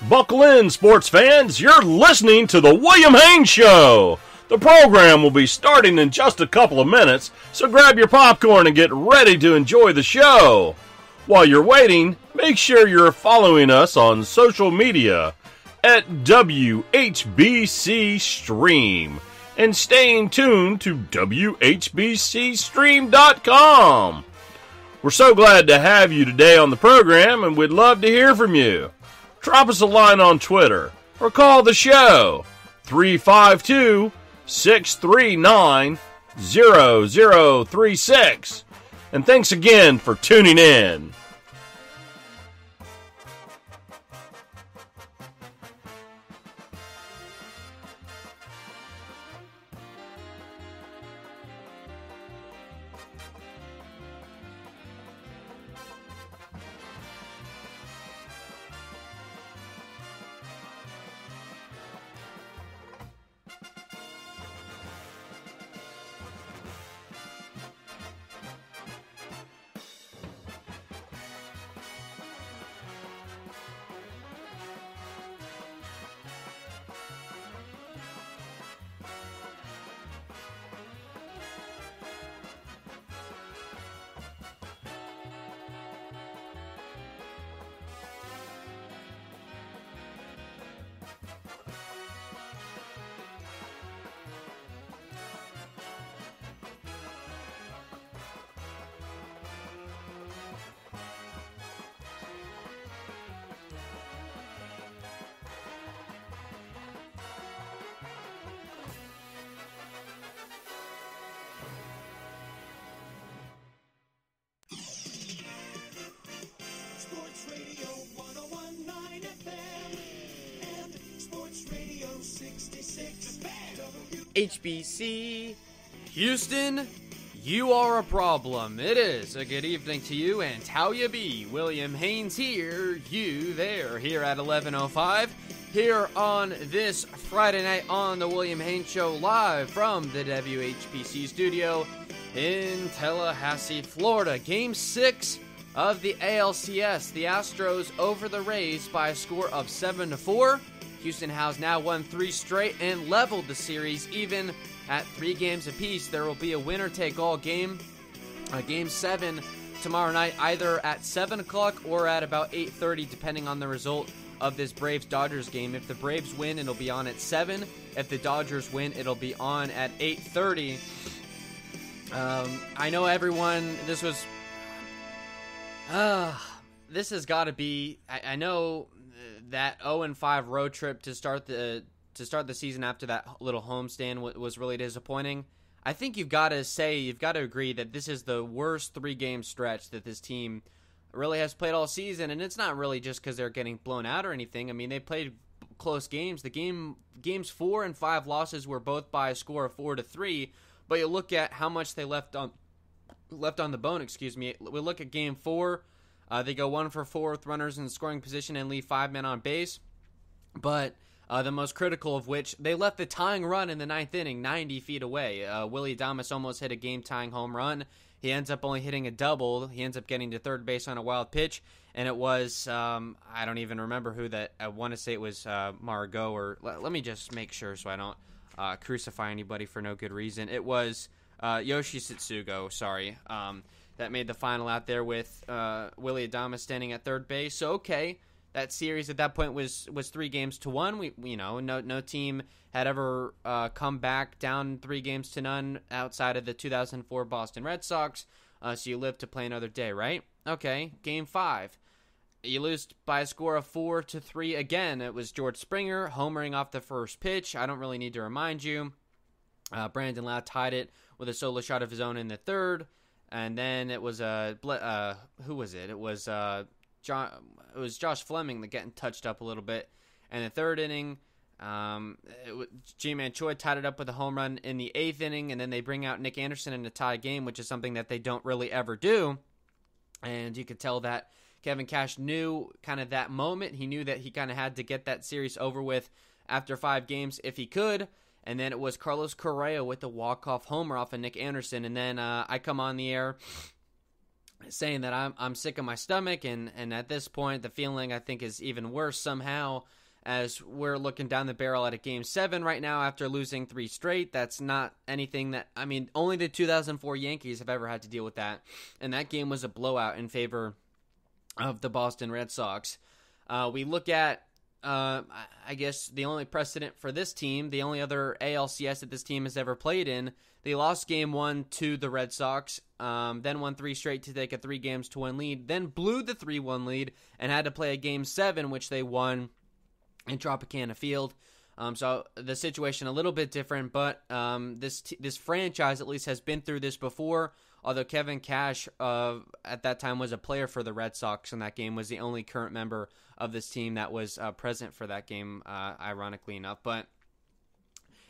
Buckle in, sports fans. You're listening to The William Haynes Show. The program will be starting in just a couple of minutes, so grab your popcorn and get ready to enjoy the show. While you're waiting, make sure you're following us on social media at WHBC Stream and staying tuned to WHBCStream.com. We're so glad to have you today on the program, and we'd love to hear from you. Drop us a line on Twitter or call the show 352-639-0036. And thanks again for tuning in. HBC, Houston, you are a problem. It is a good evening to you, and how you be? William Haynes here, you there, here at 11:05, here on this Friday night on the William Haynes Show, live from the WHBC studio in Tallahassee, Florida. Game 6 of the ALCS. The Astros over the Rays by a score of 7-4. Houston has now won 3 straight and leveled the series even at 3 games apiece. There will be a winner-take-all game, Game 7 tomorrow night, either at 7 o'clock or at about 8:30, depending on the result of this Braves-Dodgers game. If the Braves win, it'll be on at 7. If the Dodgers win, it'll be on at 8:30. I know everyone, this was... this has got to be... I know... that 0-5 road trip to start the season after that little homestand was really disappointing. I think you've got to agree that this is the worst 3-game stretch that this team really has played all season, and it's not really just because they're getting blown out or anything. I mean, they played close games. Games 4 and 5 losses were both by a score of 4-3, but you look at how much they left on the bone. We look at Game 4. They go 1 for 4 with runners in scoring position and leave 5 men on base. But the most critical of which, they left the tying run in the 9th inning 90 feet away. Willie Adames almost hit a game-tying home run. He ends up only hitting a double. He ends up getting to third base on a wild pitch. And it was, I don't even remember who that, I want to say it was Margot, or let me just make sure so I don't crucify anybody for no good reason. It was Yoshi Tsutsugo, sorry. That made the final out there with Willie Adames standing at third base. So, okay, that series at that point was 3-1. No team had ever come back down 3-0 outside of the 2004 Boston Red Sox. So you live to play another day, right? Okay, Game 5. You lose by a score of 4-3 again. It was George Springer homering off the first pitch. I don't really need to remind you. Brandon Lau tied it with a solo shot of his own in the third. And then it was who was it? It was Josh Fleming that getting touched up a little bit. And the third inning, G-Man Choi tied it up with a home run in the 8th inning, and then they bring out Nick Anderson in a tie game, which is something that they don't really ever do. And you could tell that Kevin Cash knew kind of that moment. He knew that he kind of had to get that series over with after 5 games if he could. And then it was Carlos Correa with the walk-off homer off of Nick Anderson. And then I come on the air saying that I'm sick of my stomach, and at this point the feeling I think is even worse somehow, as we're looking down the barrel at a Game 7 right now after losing 3 straight. That's not anything that, I mean, only the 2004 Yankees have ever had to deal with that, and that game was a blowout in favor of the Boston Red Sox. We look at, I guess, the only precedent for this team, the only other ALCS that this team has ever played in. They lost Game 1 to the Red Sox, then won 3 straight to take a 3-1 lead, then blew the 3-1 lead and had to play a Game 7, which they won in Tropicana Field. So the situation a little bit different, but this franchise at least has been through this before, although Kevin Cash at that time was a player for the Red Sox in that game, was the only current member of this team that was present for that game, ironically enough. But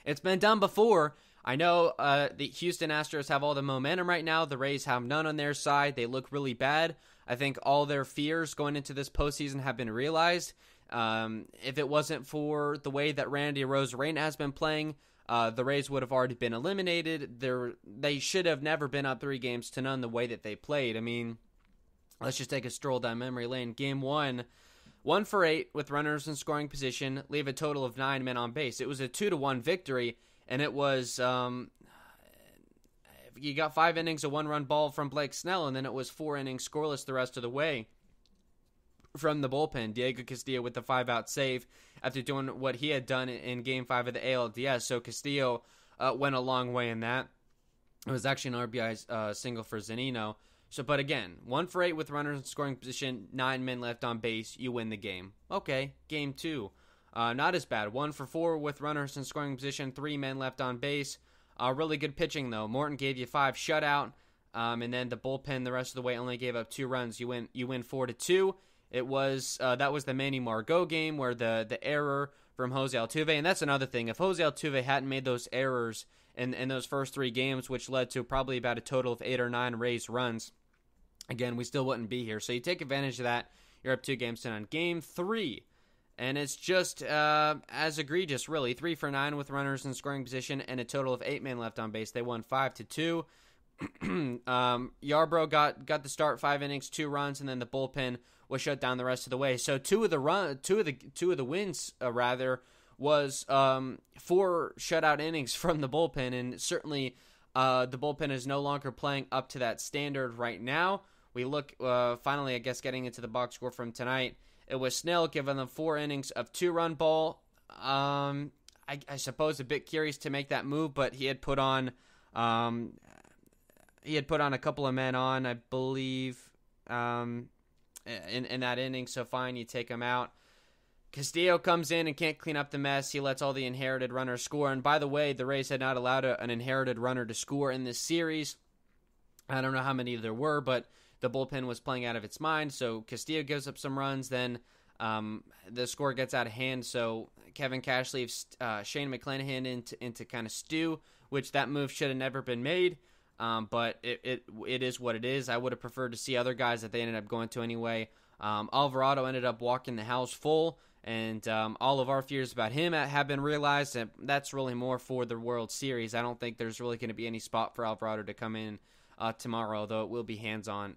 it's been done before. I know the Houston Astros have all the momentum right now. The Rays have none on their side. They look really bad. I think all their fears going into this postseason have been realized. If it wasn't for the way that Randy Arozarena has been playing, the Rays would have already been eliminated. They should have never been up 3-0 the way that they played. I mean, let's just take a stroll down memory lane. Game 1, 1 for 8 with runners in scoring position, leave a total of 9 men on base. It was a 2-1 victory, and it was you got 5 innings of 1-run ball from Blake Snell, and then it was 4 innings scoreless the rest of the way from the bullpen. Diego Castillo with the 5-out save after doing what he had done in Game 5 of the ALDS. So Castillo went a long way in that. It was actually an RBI single for Zunino. So, but again, 1 for 8 with runners in scoring position, 9 men left on base, you win the game. Okay, Game 2. Not as bad. 1 for 4 with runners in scoring position, 3 men left on base. Really good pitching, though. Morton gave you 5 shutout, and then the bullpen the rest of the way only gave up 2 runs. You win 4-2. It was that was the Manny Margot game where the error from Jose Altuve, and that's another thing. If Jose Altuve hadn't made those errors in those first 3 games, which led to probably about a total of 8 or 9 Rays runs, again, we still wouldn't be here. So you take advantage of that. You're up 2-0. Game 3. And it's just as egregious, really. 3 for 9 with runners in scoring position and a total of 8 men left on base. They won 5-2. Yarbrough got the start, 5 innings, 2 runs, and then the bullpen was shut down the rest of the way. So two of the wins was 4 shutout innings from the bullpen, and certainly the bullpen is no longer playing up to that standard right now. We look finally, I guess, getting into the box score from tonight. It was Snell giving them 4 innings of 2-run ball. I suppose a bit curious to make that move, but he had put on a couple of men on, I believe, in that inning. So fine, you take him out. Castillo comes in and can't clean up the mess. He lets all the inherited runners score. And by the way, the Rays had not allowed an inherited runner to score in this series. I don't know how many there were, but the bullpen was playing out of its mind, so Castillo gives up some runs, then the score gets out of hand, so Kevin Cash leaves Shane McClanahan into kind of stew, which that move should have never been made, but it is what it is. I would have preferred to see other guys that they ended up going to anyway. Alvarado ended up walking the house full, and all of our fears about him have been realized, and that's really more for the World Series. I don't think there's really going to be any spot for Alvarado to come in tomorrow, though it will be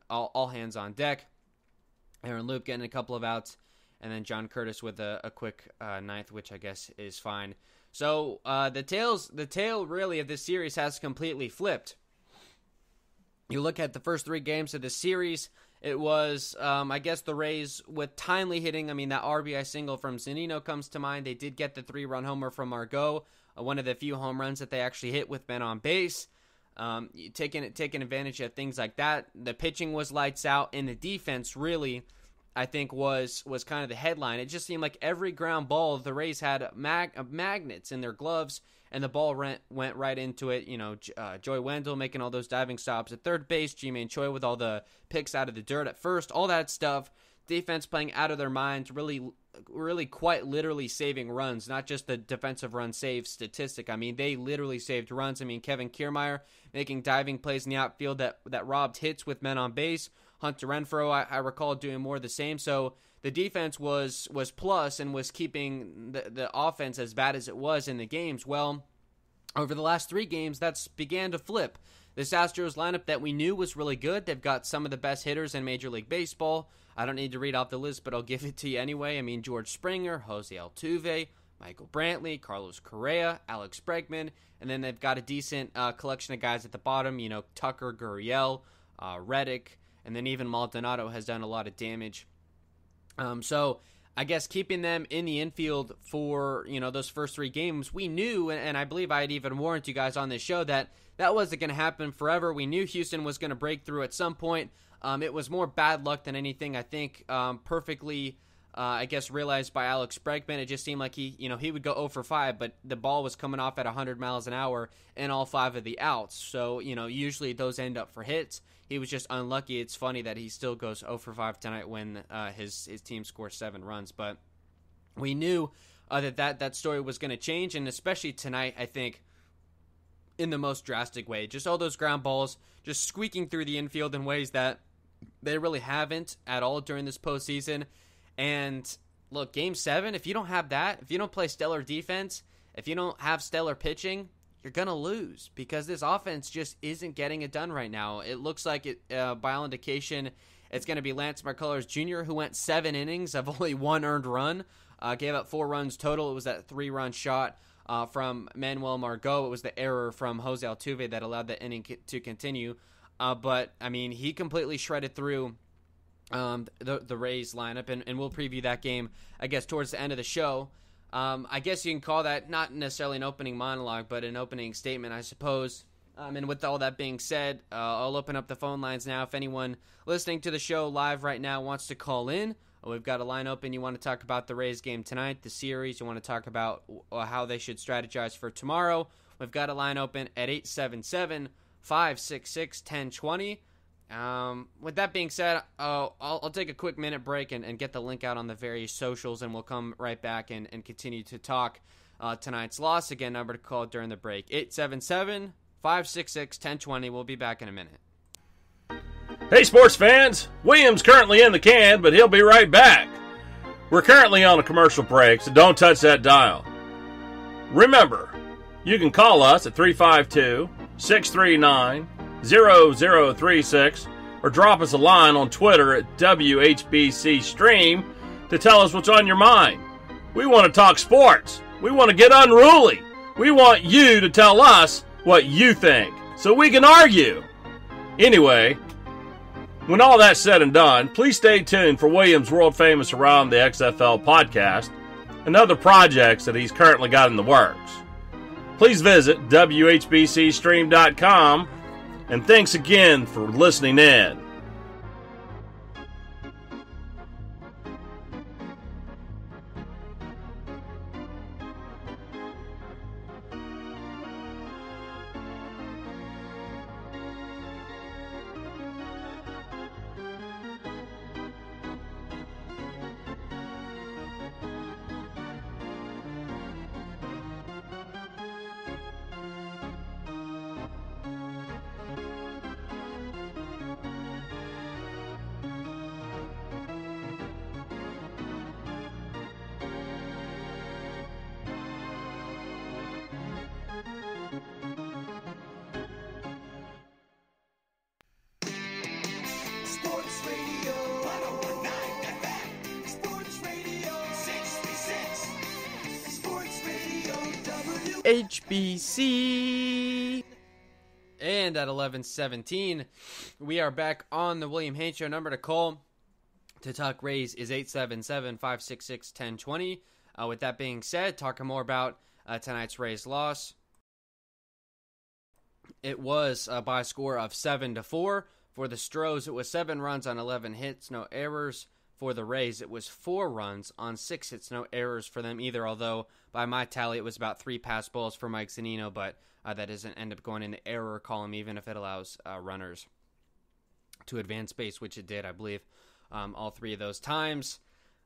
all hands on deck. Aaron Loop getting a couple of outs, and then John Curtis with a quick ninth, which I guess is fine. So the tale really of this series has completely flipped. You look at the first 3 games of the series, it was, I guess, the Rays with timely hitting. I mean, that RBI single from Zunino comes to mind. They did get the 3-run homer from Margot, one of the few home runs that they actually hit with men on base. Taking advantage of things like that. The pitching was lights out, and the defense really, I think, was kind of the headline. It just seemed like every ground ball, the Rays had magnets in their gloves, and the ball went right into it. You know, Joey Wendell making all those diving stops at third base, Ji-Man Choi with all the picks out of the dirt at first, all that stuff. Defense playing out of their minds, really quite literally saving runs, not just the defensive run save statistic. I mean, they literally saved runs. I mean, Kevin Kiermaier making diving plays in the outfield that robbed hits with men on base. Hunter Renfroe, I recall, doing more of the same. So the defense was plus and was keeping the offense as bad as it was in the games. Well, over the last 3 games, that's began to flip. this Astros lineup that we knew was really good. They've got some of the best hitters in Major League Baseball. I don't need to read off the list, but I'll give it to you anyway. I mean, George Springer, Jose Altuve, Michael Brantley, Carlos Correa, Alex Bregman, and then they've got a decent collection of guys at the bottom, Tucker, Gurriel, Reddick, and then even Maldonado has done a lot of damage. So I guess keeping them in the infield for, those first 3 games, we knew, and I believe I had even warned you guys on this show that wasn't going to happen forever. We knew Houston was going to break through at some point. It was more bad luck than anything. I think perfectly, realized by Alex Bregman. It just seemed like he would go 0 for 5, but the ball was coming off at 100 miles an hour in all 5 of the outs. So, usually those end up for hits. He was just unlucky. It's funny that he still goes 0 for 5 tonight when his team scores 7 runs. But we knew that story was going to change, and especially tonight, I think, in the most drastic way. Just all those ground balls just squeaking through the infield in ways that they really haven't at all during this postseason. And look, Game 7, if you don't have that, if you don't play stellar defense, if you don't have stellar pitching, you're going to lose because this offense just isn't getting it done right now. It looks like, by all indication, it's going to be Lance McCullers Jr., who went 7 innings of only 1 earned run, gave up 4 runs total. It was that 3-run shot from Manuel Margot. It was the error from Jose Altuve that allowed the inning to continue. But, I mean, he completely shredded through the Rays lineup, and we'll preview that game, I guess, towards the end of the show. I guess you can call that not necessarily an opening monologue, but an opening statement, I suppose. And with all that being said, I'll open up the phone lines now. If anyone listening to the show live right now wants to call in, we've got a line open. You want to talk about the Rays game tonight, the series. You want to talk about how they should strategize for tomorrow. We've got a line open at 877-566-1020. With that being said, I'll take a quick minute break and get the link out on the various socials, and we'll come right back and continue to talk tonight's loss. Again, number to call during the break, 877-566-1020. We'll be back in a minute. Hey, sports fans! William's currently in the can, but he'll be right back. We're currently on a commercial break, so don't touch that dial. Remember, you can call us at 352-639-0036 or drop us a line on Twitter at WHBC Stream to tell us what's on your mind. We want to talk sports. We want to get unruly. We want you to tell us what you think so we can argue. Anyway, when all that's said and done, please stay tuned for William's world-famous Around the XFL podcast and other projects that he's currently got in the works. Please visit WHBCstream.com, and thanks again for listening in. Sports Radio 101.9 FM. Sports Radio 636. Sports Radio HBC. And at 11:17, we are back on the William Haynes Show. Number to call to talk Rays is 877-566-1020. With that being said, talking more about tonight's Rays loss. It was by a score of 7-4. For the Stros, it was 7 runs on 11 hits, no errors. For the Rays, it was 4 runs on 6 hits, no errors for them either, although by my tally it was about 3 pass balls for Mike Zunino, but that doesn't end up going in the error column even if it allows runners to advance base, which it did, I believe, all 3 of those times.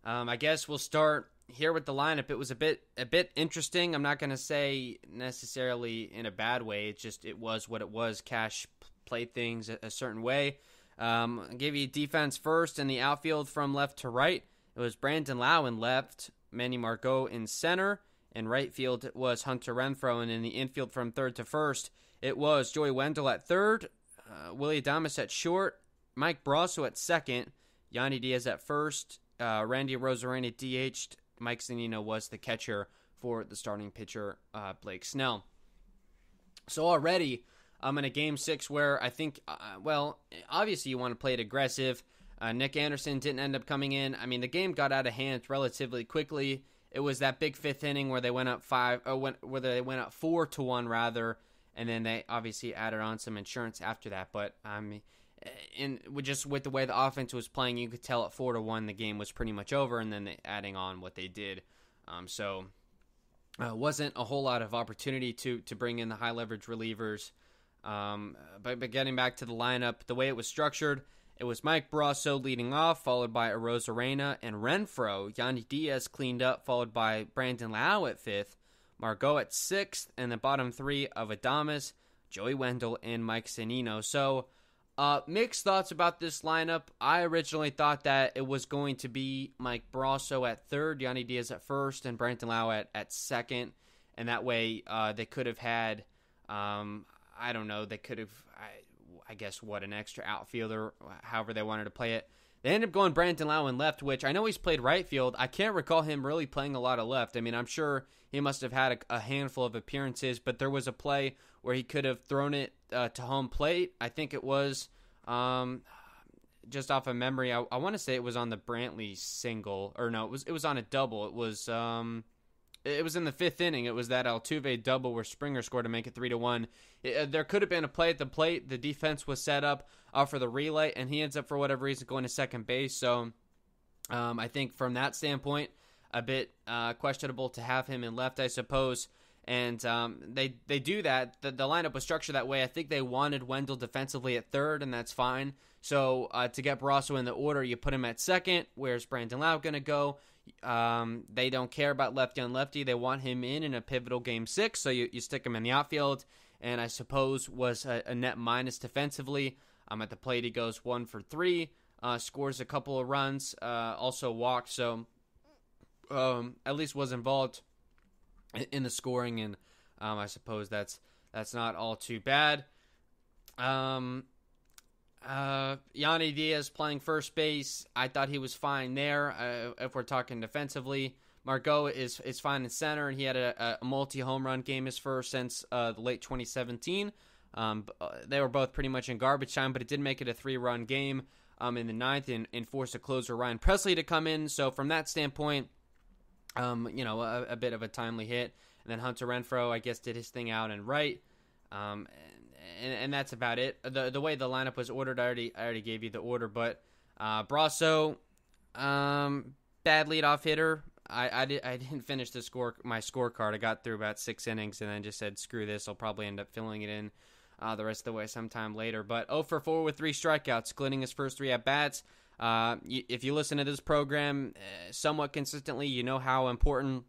I guess we'll start here with the lineup. It was a bit interesting. I'm not going to say necessarily in a bad way. It was what it was. Cash played things a certain way. I'll give you defense first. In the outfield from left to right, it was Brandon Lau in left, Manny Margot in center. In right field, it was Hunter Renfroe. And in the infield from third to first, it was Joey Wendell at third, Willie Adames at short, Mike Brasso at second, Yanni Diaz at first, Randy Rosarena DH'd, Mike Zunino was the catcher for the starting pitcher, Blake Snell. So already, I'm in a Game 6 where I think, obviously you want to play it aggressive. Nick Anderson didn't end up coming in. I mean, the game got out of hand relatively quickly. It was that big fifth inning where they went up 4-1 rather, and then they obviously added on some insurance after that. But with the way the offense was playing, you could tell at 4-1 the game was pretty much over, and then adding on what they did. Wasn't a whole lot of opportunity to bring in the high leverage relievers. But getting back to the lineup, the way it was structured, it was Mike Brasso leading off, followed by Arozarena and Renfroe. Yanni Diaz cleaned up, followed by Brandon Lau at fifth, Margot at sixth, and the bottom three of Adames, Joey Wendell, and Mike Zunino. So, mixed thoughts about this lineup. I originally thought that it was going to be Mike Brasso at third, Yanni Diaz at first, and Brandon Lau at second. And that way, they could have had, they could have, an extra outfielder, however they wanted to play it. They ended up going Brandon Lau in left, which I know he's played right field. I can't recall him really playing a lot of left. I mean, I'm sure he must have had a handful of appearances, but there was a play where he could have thrown it to home plate. I think it was, just off of memory, I want to say it was on the Brantley single, or no, it was on a double. It was in the fifth inning. It was that Altuve double where Springer scored to make it 3-1. There could have been a play at the plate. The defense was set up for the relay, and he ends up, for whatever reason, going to second base. So I think from that standpoint, a bit questionable to have him in left, I suppose. And they do that. The lineup was structured that way. I think they wanted Wendell defensively at third, and that's fine. So to get Brasso in the order, you put him at second. Where's Brandon Lau going to go? They don't care about lefty on lefty. They want him in a pivotal Game 6, so you stick him in the outfield, and I suppose was a net minus defensively. At the plate, he goes 1 for 3, scores a couple of runs, also walked, so at least was involved in the scoring, and I suppose that's not all too bad. Yanni Diaz playing first base. I thought he was fine there. If we're talking defensively, Margot is fine in center, and he had a multi-home run game, his first since the late 2017. They were both pretty much in garbage time, but it did make it a 3-run game in the ninth and forced a closer, Ryan Presley, to come in. So from that standpoint, a bit of a timely hit. And then Hunter Renfroe, I guess, did his thing out and right. And that's about it. The way the lineup was ordered, I already gave you the order. But Brasso, bad leadoff hitter. I didn't finish my scorecard. I got through about 6 innings and then just said, screw this. I'll probably end up filling it in the rest of the way sometime later. But 0 for 4 with 3 strikeouts, splitting his first 3 at-bats. If you listen to this program somewhat consistently, you know how important,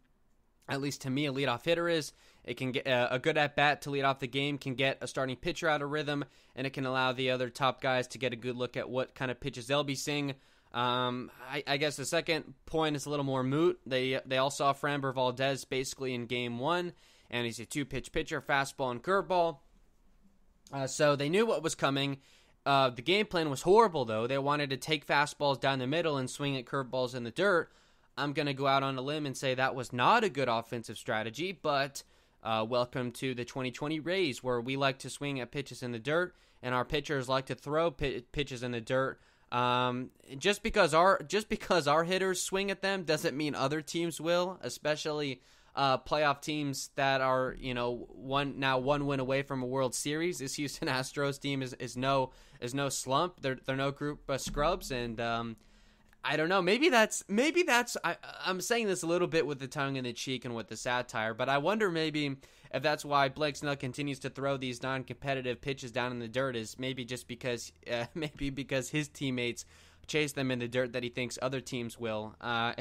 at least to me, a leadoff hitter is. It can get a good at-bat to lead off the game, can get a starting pitcher out of rhythm, and it can allow the other top guys to get a good look at what kind of pitches they'll be seeing. I guess the second point is a little more moot. They all saw Framber Valdez basically in Game 1, and he's a 2-pitch pitcher, fastball and curveball. So they knew what was coming. The game plan was horrible, though. They wanted to take fastballs down the middle and swing at curveballs in the dirt. I'm going to go out on a limb and say that was not a good offensive strategy, but welcome to the 2020 Rays, where we like to swing at pitches in the dirt, and our pitchers like to throw pitches in the dirt. Just because our hitters swing at them doesn't mean other teams will, especially playoff teams that are one win away from a World Series. This Houston Astros team is no slump. They're no group scrubs, and I don't know. Maybe that's. I'm saying this a little bit with the tongue in the cheek and with the satire, but I wonder maybe if that's why Blake Snell continues to throw these non-competitive pitches down in the dirt, is maybe just because his teammates chase them in the dirt that he thinks other teams will, and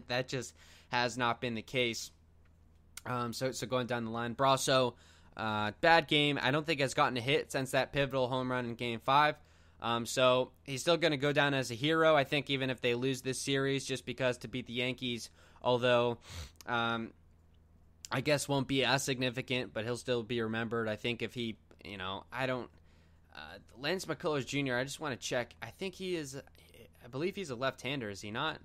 that just has not been the case. So going down the line, Brasso, bad game. I don't think has gotten a hit since that pivotal home run in Game 5. So he's still going to go down as a hero, I think, even if they lose this series, just because to beat the Yankees, although I guess won't be as significant, but he'll still be remembered. I think if he I don't. Lance McCullers Jr., I just want to check. I believe he's a left-hander, is he not?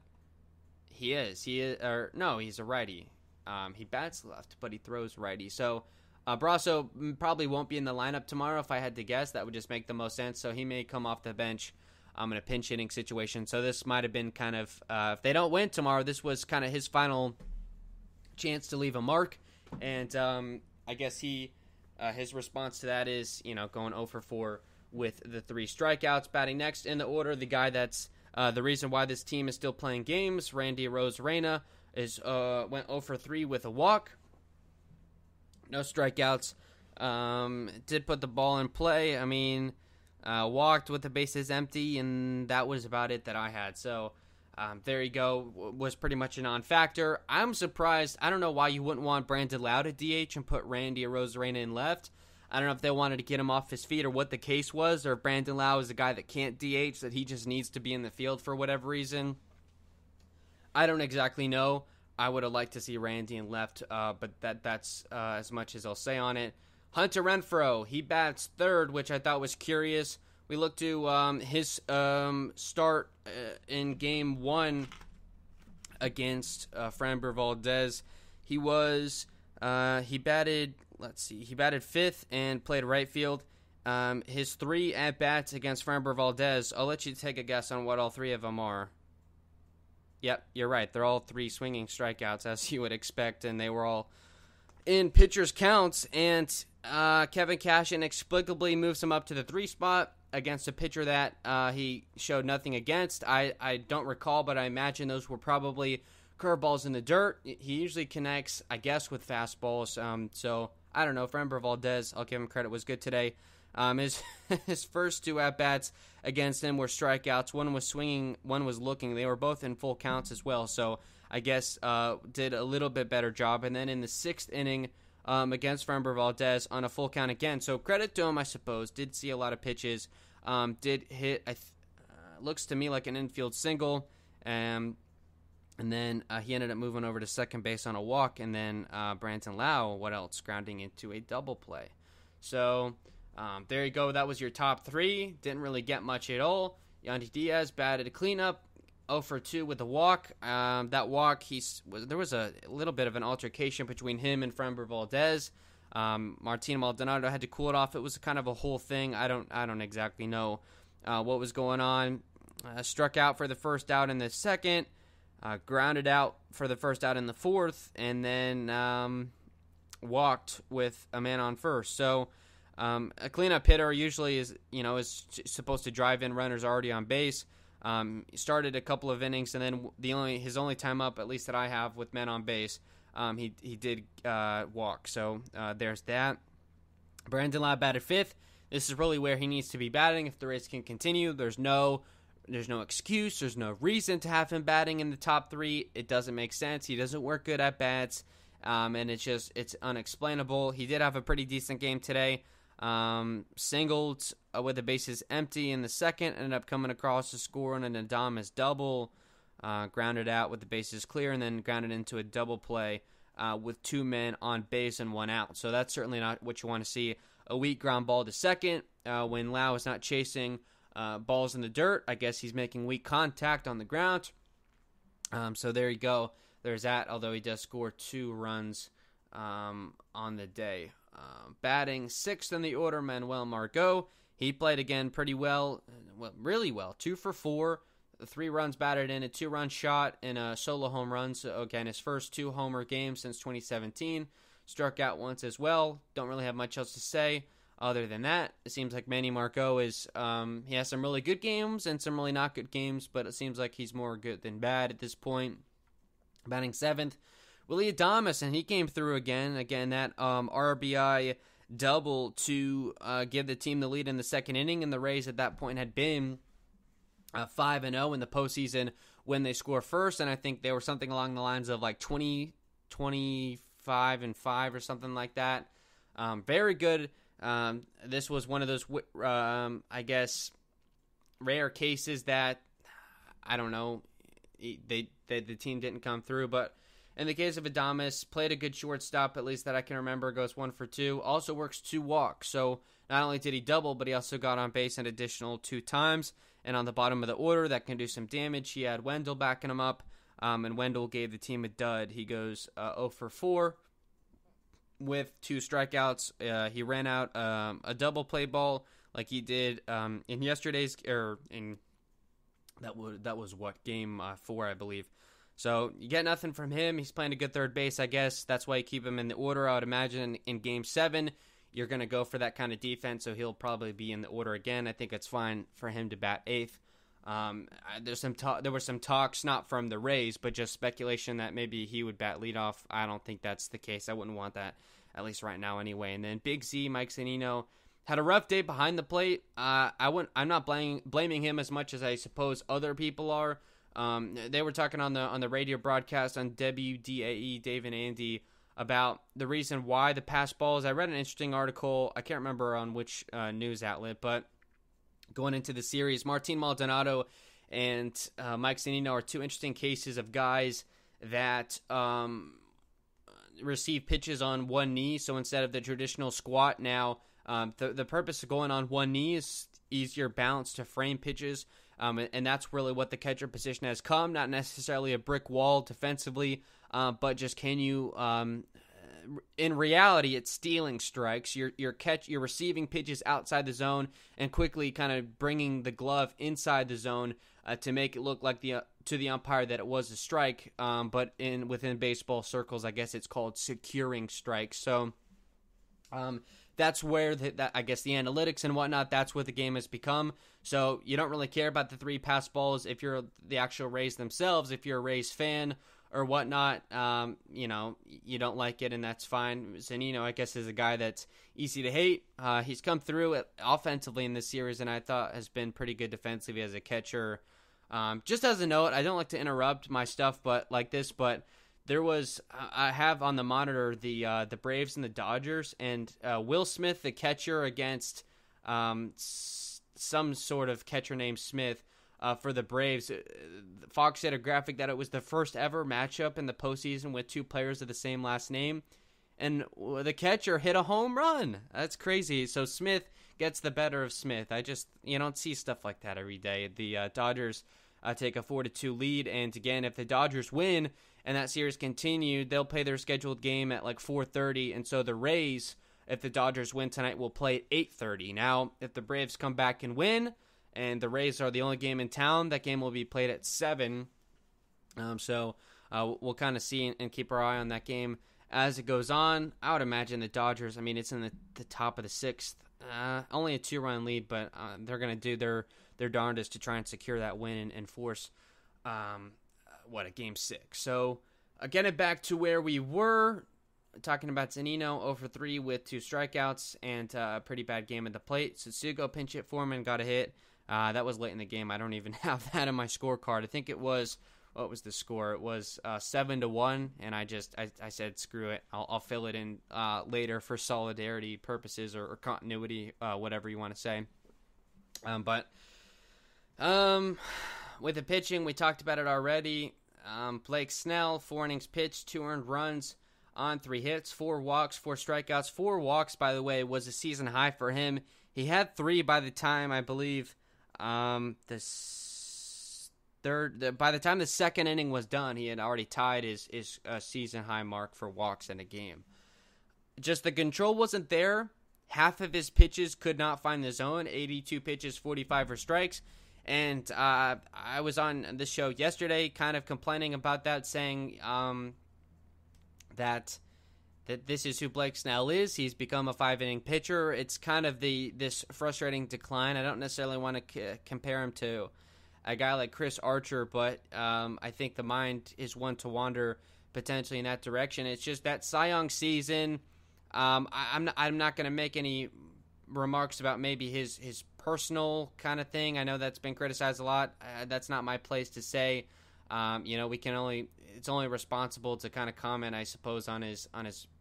He is. Or no, he's a righty. He bats left, but he throws righty. So Brasso probably won't be in the lineup tomorrow. If I had to guess, that would just make the most sense. So he may come off the bench in a pinch hitting situation. So this might have been kind of, if they don't win tomorrow, this was kind of his final chance to leave a mark. And I guess his response to that is, going 0 for 4 with the 3 strikeouts. Batting next in the order, the guy that's the reason why this team is still playing games, Randy Arozarena, went 0 for 3 with a walk. No strikeouts. Did put the ball in play. I mean, walked with the bases empty, and that was about it that I had. So there you go. Was pretty much a non-factor. I'm surprised. I don't know why you wouldn't want Brandon Lau to DH and put Randy Arozarena in left. I don't know if they wanted to get him off his feet or what the case was, or if Brandon Lau is a guy that can't DH, that he just needs to be in the field for whatever reason. I don't exactly know. I would have liked to see Randy in left, but that's as much as I'll say on it. Hunter Renfroe, he bats third, which I thought was curious. We look to his start in Game 1 against Framber Valdez. He batted fifth and played right field. His 3 at-bats against Framber Valdez, I'll let you take a guess on what all 3 of them are. Yep, you're right. They're all 3 swinging strikeouts, as you would expect, and they were all in pitcher's counts. And Kevin Cash inexplicably moves him up to the 3 spot against a pitcher that he showed nothing against. I don't recall, but I imagine those were probably curveballs in the dirt. He usually connects, I guess, with fastballs. So I don't know. Framber Valdez, I'll give him credit, was good today. His first 2 at-bats against him were strikeouts. One was swinging, one was looking. They were both in full counts as well. So I guess did a little bit better job. And then in the 6th inning against Framber Valdez on a full count again. So credit to him, I suppose. Did see a lot of pitches. Did hit, looks to me like an infield single. And then he ended up moving over to second base on a walk. And then Brandon Lau, what else? Grounding into a double play. So there you go. That was your top 3. Didn't really get much at all. Yandy Diaz batted a cleanup, 0 for 2 with a walk. That walk, there was a little bit of an altercation between him and Framber Valdez. Martin Maldonado had to cool it off. It was kind of a whole thing. I don't exactly know what was going on. Struck out for the first out in the 2nd. Grounded out for the first out in the 4th, and then walked with a man on first. So a cleanup hitter usually is supposed to drive in runners already on base. Started a couple of innings, and then his only time up, at least that I have, with men on base, he did walk. So there's that. Brandon Lau batted 5th. This is really where he needs to be batting if the race can continue. There's no excuse. There's no reason to have him batting in the top 3. It doesn't make sense. He doesn't work good at bats, and it's unexplainable. He did have a pretty decent game today. Singled with the bases empty in the 2nd, ended up coming across to score on an Adames double, grounded out with the bases clear, and then grounded into a double play with 2 men on base and 1 out. So that's certainly not what you want to see. A weak ground ball to second when Lau is not chasing balls in the dirt. I guess he's making weak contact on the ground. So there you go. There's that, although he does score 2 runs on the day. Batting 6th in the order, Manuel Margot. He played again pretty well, really well. 2 for 4, 3 runs batted in, a 2-run shot, and a solo home run. So again, his first 2 homer games since 2017. Struck out once as well. Don't really have much else to say other than that. It seems like Manny Margot is, he has some really good games and some really not good games, but it seems like he's more good than bad at this point. Batting 7th, Willie Adames, and he came through again. Again, that RBI double to give the team the lead in the 2nd inning, and the Rays at that point had been 5-0 in the postseason when they score first, and I think they were something along the lines of like 25-5 or something like that. Very good. This was one of those, I guess, rare cases that, I don't know, the team didn't come through, but in the case of Adames, played a good shortstop, at least that I can remember, goes 1 for 2. Also works 2 walks, so Not only did he double, but he also got on base an additional 2 times. And on the bottom of the order, that can do some damage. He had Wendell backing him up, and Wendell gave the team a dud. He goes 0 for 4 with 2 strikeouts. He ran out a double play ball like he did in yesterday's, that was what, game 4, I believe. So you get nothing from him. He's playing a good third base, I guess. That's why you keep him in the order. I would imagine in game 7, you're going to go for that kind of defense, so he'll probably be in the order again. I think it's fine for him to bat 8th. There were some talks, not from the Rays, but just speculation that maybe he would bat leadoff. I don't think that's the case. I wouldn't want that, at least right now anyway. And then Big Z, Mike Zunino, had a rough day behind the plate. I'm not blaming him as much as I suppose other people are. They were talking on the radio broadcast on WDAE, Dave and Andy, about the reason why the pass balls. I read an interesting article. I can't remember on which news outlet, but going into the series, Martin Maldonado and Mike Zunino are 2 interesting cases of guys that receive pitches on one knee. So instead of the traditional squat now, the purpose of going on one knee is easier balance to frame pitches. And that's really what the catcher position has come. Not necessarily a brick wall defensively, but just can you, in reality, it's stealing strikes. You're receiving pitches outside the zone and quickly kind of bringing the glove inside the zone to make it look like to the umpire that it was a strike. But within baseball circles, I guess it's called securing strikes. So, that's where I guess the analytics and whatnot, that's what the game has become. So you don't really care about the 3 pass balls if you're the actual Rays themselves. If you're a Rays fan or whatnot, you don't like it, and that's fine. Zunino, I guess, is a guy that's easy to hate. He's come through offensively in this series, and I thought has been pretty good defensively as a catcher. Just as a note, I don't like to interrupt my stuff, but there was, I have on the monitor the Braves and the Dodgers, and Will Smith, the catcher, against some sort of catcher named Smith for the Braves. Fox had a graphic that it was the first ever matchup in the postseason with 2 players of the same last name, and the catcher hit a home run. That's crazy. So Smith gets the better of Smith. You don't see stuff like that every day. The Dodgers take a 4-2 lead, and again, if the Dodgers win and that series continued, they'll play their scheduled game at like 4:30, and so the Rays, if the Dodgers win tonight, will play at 8:30. Now, if the Braves come back and win, and the Rays are the only game in town, that game will be played at 7. So we'll kind of see and keep our eye on that game as it goes on. I would imagine the Dodgers, it's in the top of the 6th. Only a 2-run lead, but they're going to do their darndest to try and secure that win and force a game 6. So getting back to where we were, talking about Zunino, 0 for 3 with 2 strikeouts and a pretty bad game at the plate. Tsutsugo pinch hit Foreman, got a hit. That was late in the game. I don't even have that in my scorecard. I think it was, what was the score? It was 7-1, and I said, screw it. I'll fill it in later for solidarity purposes or continuity, whatever you want to say. With the pitching, we talked about it already. Blake Snell, 4 innings pitched, 2 earned runs on 3 hits, 4 walks, 4 strikeouts. 4 walks, by the way, was a season high for him. He had 3 by the time, I believe, by the time the second inning was done, he had already tied his season high mark for walks in a game. Just the control wasn't there. Half of his pitches could not find the zone. 82 pitches, 45 were strikes. And I was on the show yesterday kind of complaining about that, saying that this is who Blake Snell is. He's become a 5-inning pitcher. It's kind of this frustrating decline. I don't necessarily want to compare him to a guy like Chris Archer, but I think the mind is one to wander potentially in that direction. It's just that Cy Young season. I'm not going to make any remarks about maybe his personal kind of thing. I know that's been criticized a lot. That's not my place to say. It's only responsible to kind of comment, I suppose, on his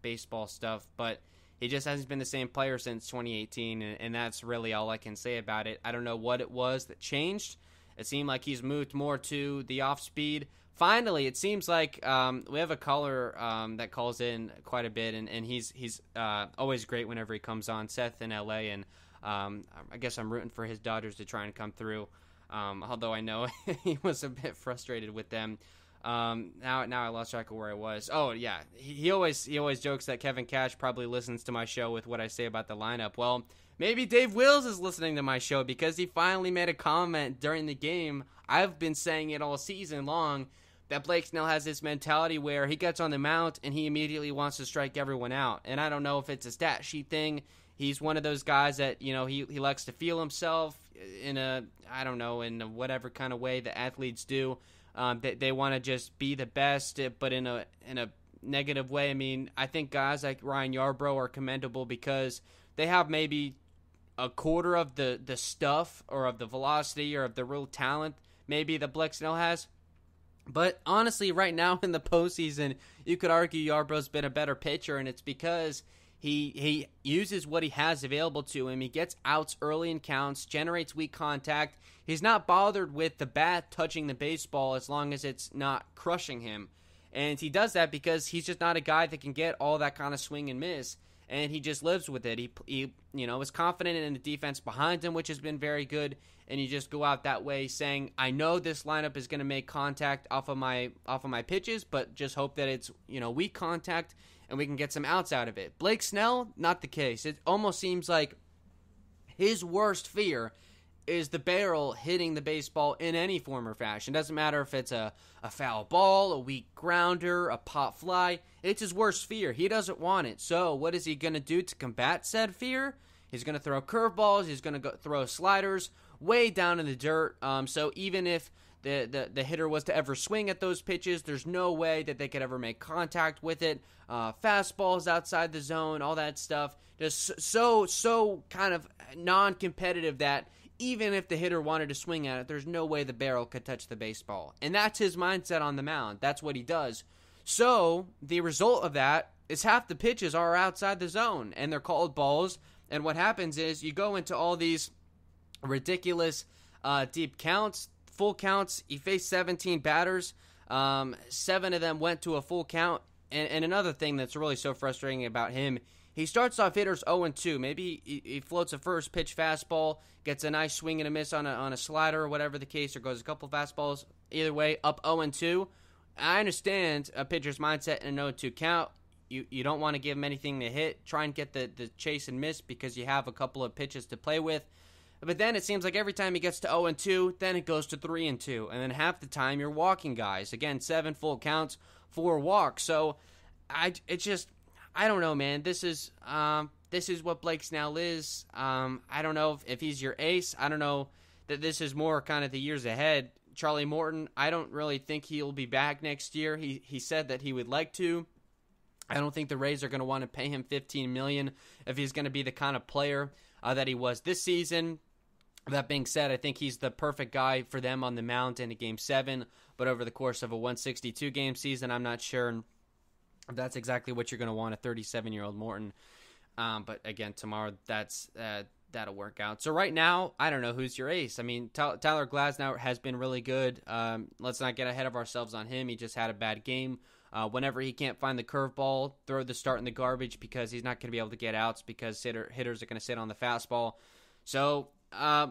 baseball stuff, but he just hasn't been the same player since 2018, and that's really all I can say about it. I don't know what it was that changed. It seemed like he's moved more to the off-speed, finally, it seems like we have a caller that calls in quite a bit, and he's always great whenever he comes on, Seth in LA, and I guess I'm rooting for his Dodgers to try and come through, although I know he was a bit frustrated with them. Now I lost track of where I was. Oh, yeah, he always jokes that Kevin Cash probably listens to my show with what I say about the lineup. Well, maybe Dave Wills is listening to my show because he finally made a comment during the game. I've been saying it all season long that Blake Snell has this mentality where he gets on the mound and he immediately wants to strike everyone out. And I don't know if it's a stat sheet thing. He's one of those guys that, he likes to feel himself in in whatever kind of way the athletes do. They want to just be the best, but in a negative way. I mean, I think guys like Ryan Yarbrough are commendable because they have maybe a quarter of the stuff or of the velocity or of the real talent maybe that Blake Snell has. But honestly, right now in the postseason, you could argue Yarbrough's been a better pitcher, and it's because he uses what he has available to him. He gets outs early in counts, generates weak contact. He's not bothered with the bat touching the baseball as long as it's not crushing him. And he does that because he's just not a guy that can get all that kind of swing and miss. And he just lives with it. He is confident in the defense behind him, which has been very good. And you just go out that way saying, I know this lineup is going to make contact off of my pitches, but just hope that it's weak contact and we can get some outs out of it. Blake Snell, not the case. It almost seems like his worst fear is the barrel hitting the baseball in any form or fashion. Doesn't matter if it's a foul ball, a weak grounder, a pop fly. It's his worst fear. He doesn't want it. So what is he going to do to combat said fear? He's going to throw curveballs. He's going to throw sliders way down in the dirt. So even if the hitter was to ever swing at those pitches, there's no way that they could ever make contact with it. Fastballs outside the zone, all that stuff. Just so kind of non-competitive that even if the hitter wanted to swing at it, there's no way the barrel could touch the baseball. And that's his mindset on the mound. That's what he does. So the result of that is half the pitches are outside the zone, and they're called balls. And what happens is you go into all these ridiculous deep counts, full counts. He faced 17 batters. 7 of them went to a full count. And another thing that's really so frustrating about him, he starts off hitters 0-2. Maybe he floats a first pitch fastball, gets a nice swing and a miss on a slider or whatever the case, or goes a couple fastballs. Either way, up 0-2. I understand a pitcher's mindset in an 0-2 count. You don't want to give him anything to hit. Try and get the chase and miss because you have a couple of pitches to play with. But then it seems like every time he gets to 0-2, then it goes to 3-2. And then half the time you're walking guys. Again, 7 full counts, 4 walks. So I don't know, man. This is what Blake Snell is. I don't know if he's your ace. I don't know that this is more kind of the years ahead. Charlie Morton, I don't really think he'll be back next year. He said that he would like to. I don't think the Rays are going to want to pay him $15 million if he's going to be the kind of player that he was this season. That being said, I think he's the perfect guy for them on the mound in a Game 7. But over the course of a 162-game season, I'm not sure if that's exactly what you're going to want, a 37-year-old Morton. But again, tomorrow that'll work out. So right now, I don't know who's your ace. I mean, Tyler Glasnow has been really good. Let's not get ahead of ourselves on him. He just had a bad game. Whenever he can't find the curveball, throw the start in the garbage because he's not going to be able to get outs because hitters are going to sit on the fastball. So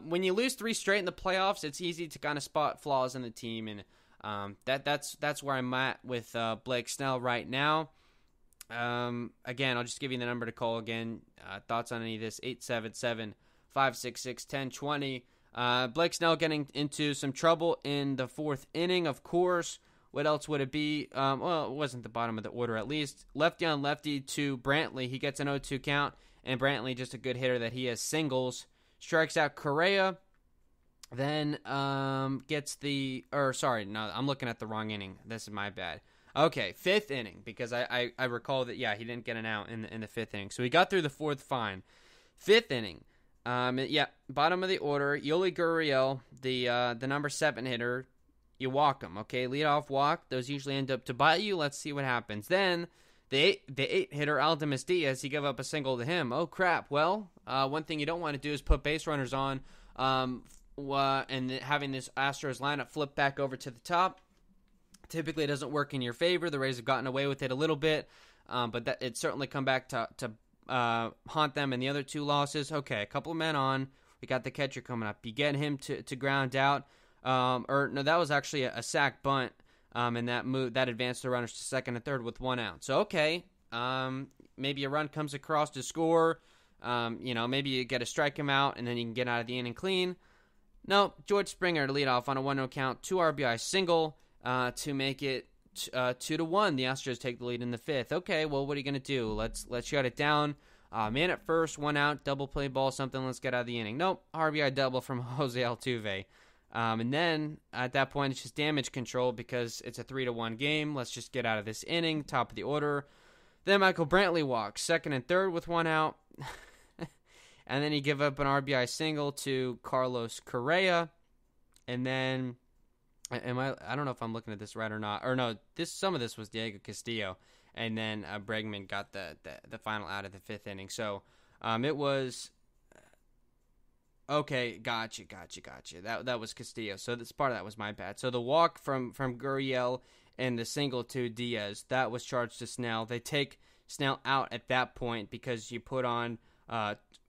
when you lose 3 straight in the playoffs, it's easy to kind of spot flaws in the team, and that's where I'm at with Blake Snell right now. Again, I'll just give you the number to call again. Thoughts on any of this, 877-566-1020. Blake Snell getting into some trouble in the 4th inning, of course. What else would it be? Well, it wasn't the bottom of the order, at least. Lefty on lefty to Brantley. He gets an 0-2 count, and Brantley just a good hitter that he has singles. Strikes out Correa. Then I'm looking at the wrong inning. This is my bad. Okay, 5th inning, because I recall that, he didn't get an out in the 5th inning. So he got through the 4th fine. 5th inning. Bottom of the order. Yoli Gurriel, the number 7 hitter. You walk him, okay? Leadoff walk. Those usually end up to bite you. Let's see what happens. Then the 8 hitter, Aldemus Diaz, he gave up a single to him. Oh, crap. Well, one thing you don't want to do is put base runners on and having this Astros lineup flip back over to the top. Typically, it doesn't work in your favor. The Rays have gotten away with it a little bit, but that it's certainly come back to haunt them in the other 2 losses. Okay, a couple of men on. We got the catcher coming up. You get him to ground out. Or no, that was actually a sack bunt, and that advanced the runners to second and third with 1 out. So okay, maybe a run comes across to score. Maybe you get to strike him out, and then you can get out of the inning clean. No, George Springer to lead off on a 1-0 count, 2 RBI single to make it 2-1. The Astros take the lead in the 5th. Okay, well, what are you gonna do? Let's shut it down. Man at first, 1 out, double play ball, something. Let's get out of the inning. Nope, RBI double from Jose Altuve. And then at that point, it's just damage control because it's a 3-1 game. Let's just get out of this inning, top of the order. Then Michael Brantley walks, second and third with 1 out. And then he give up an RBI single to Carlos Correa. And then, I don't know if I'm looking at this right or not. Or no, some of this was Diego Castillo. And then Bregman got the final out of the 5th inning. So it was... Okay, gotcha. That was Castillo. So this part of that was my bad. So the walk from Gurriel and the single to Diaz, that was charged to Snell. They take Snell out at that point because you put on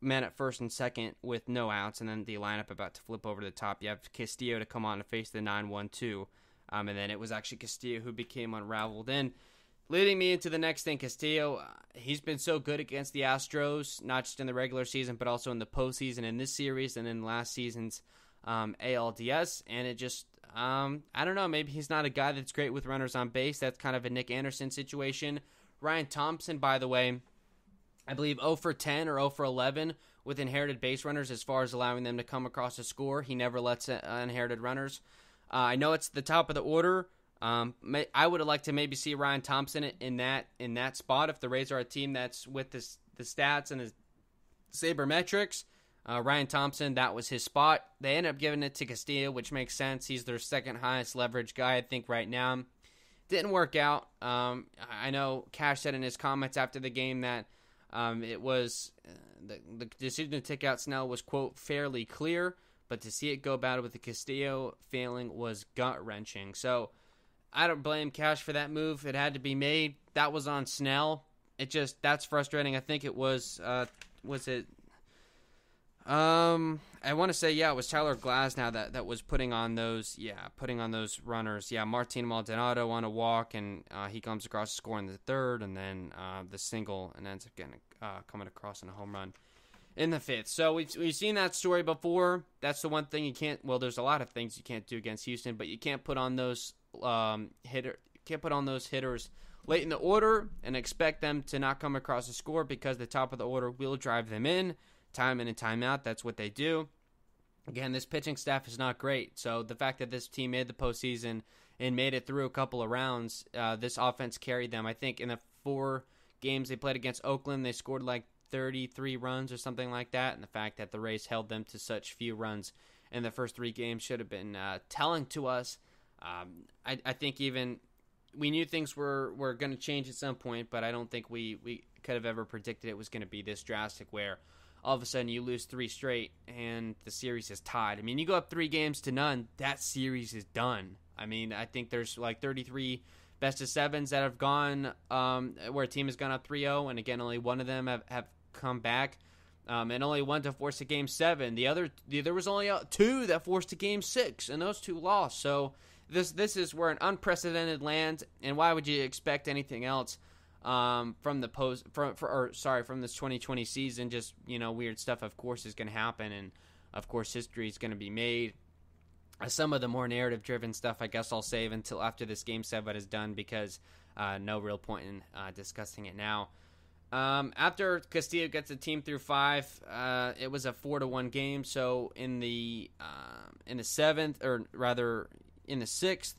men at first and second with no outs, and then the lineup about to flip over the top. You have Castillo to come on to face the 9-1-2, and then it was actually Castillo who became unraveled. And leading me into the next thing, Castillo, he's been so good against the Astros, not just in the regular season, but also in the postseason in this series and in last season's ALDS. And it just, I don't know, maybe he's not a guy that's great with runners on base. That's kind of a Nick Anderson situation. Ryan Thompson, by the way, I believe 0 for 10 or 0 for 11 with inherited base runners as far as allowing them to come across the score. He never lets inherited runners. I know it's the top of the order. I would have liked to maybe see Ryan Thompson in that spot if the Rays are a team that's with the stats and the sabermetrics. Ryan Thompson, that was his spot. They ended up giving it to Castillo, which makes sense. He's their second highest leverage guy, I think, right now. Didn't work out. I know Cash said in his comments after the game that it was the decision to take out Snell was, quote, fairly clear, but to see it go bad with the Castillo failing was gut-wrenching. So I don't blame Cash for that move. It had to be made. That was on Snell. That's frustrating. I think it was I want to say, it was Tyler Glasnow that was putting on those runners. Yeah, Martin Maldonado on a walk, and he comes across the score in the 3rd, and then the single, and ends up coming across in a home run in the 5th. So we've seen that story before. That's the one thing you can't. Well, there's a lot of things you can't do against Houston, but you can't put on those hitters late in the order and expect them to not come across the score, because the top of the order will drive them in. Time in and time out, that's what they do. Again, this pitching staff is not great, so the fact that this team made the postseason and made it through a couple of rounds, this offense carried them. I think in the 4 games they played against Oakland, they scored like 33 runs or something like that, and the fact that the Rays held them to such few runs in the first 3 games should have been telling to us. I think even we knew things were going to change at some point, but I don't think we could have ever predicted it was going to be this drastic, where all of a sudden you lose 3 straight and the series is tied. I mean, you go up 3-0, that series is done. I mean, I think there's like 33 best-of-7s that have gone where a team has gone up 3-0, and again, only one of them have come back, and only one to force a Game 7. There was only 2 that forced a Game 6, and those 2 lost. So this is where an unprecedented land, and why would you expect anything else from this 2020 season? Just, weird stuff, of course, is going to happen, and of course history is going to be made. Some of the more narrative-driven stuff, I guess I'll save until after this Game 7 is done, because no real point in discussing it now. After Castillo gets the team through 5, it was a 4-1 game. So in the 7th, or rather in the 6th,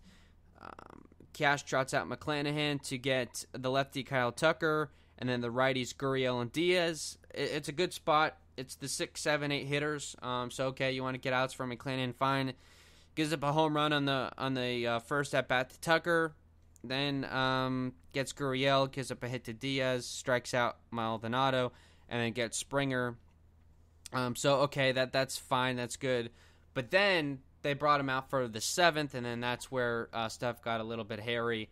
Cash trots out McClanahan to get the lefty Kyle Tucker, and then the righties Gurriel and Diaz. It's a good spot. It's the 6, 7, 8 hitters. So okay, you want to get outs from McClanahan, fine. Gives up a home run on the first at bat to Tucker. Then gets Gurriel, gives up a hit to Diaz, strikes out Maldonado, and then gets Springer. So okay, that's fine, that's good. But then they brought him out for the 7th, and then that's where stuff got a little bit hairy.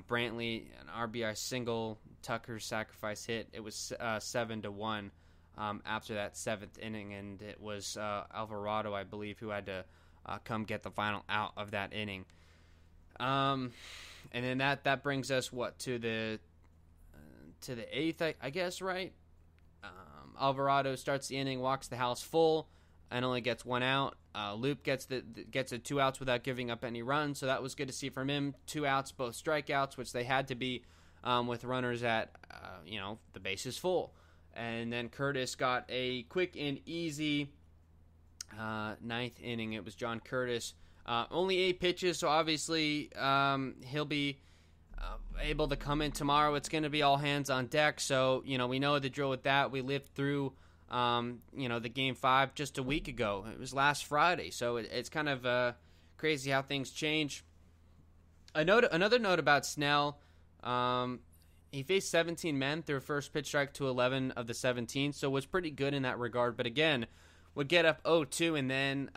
Brantley, an RBI single, Tucker's sacrifice hit. It was 7-1 after that 7th inning, and it was Alvarado, I believe, who had to come get the final out of that inning. And then that brings us to the 8th, I guess, right? Alvarado starts the inning, walks the house full, and only gets 1 out. Loop gets the 2 outs without giving up any runs, so that was good to see from him. 2 outs, both strikeouts, which they had to be with runners at the bases full. And then Curtis got a quick and easy 9th inning. It was John Curtis. Only 8 pitches, so obviously he'll be able to come in tomorrow. It's going to be all hands on deck, so we know the drill with that. We lived through the Game 5 just a week ago. It was last Friday, so it's kind of crazy how things change. Another note about Snell, he faced 17 men through first pitch strike to 11 of the 17, so was pretty good in that regard, but again, would get up 0-2 and then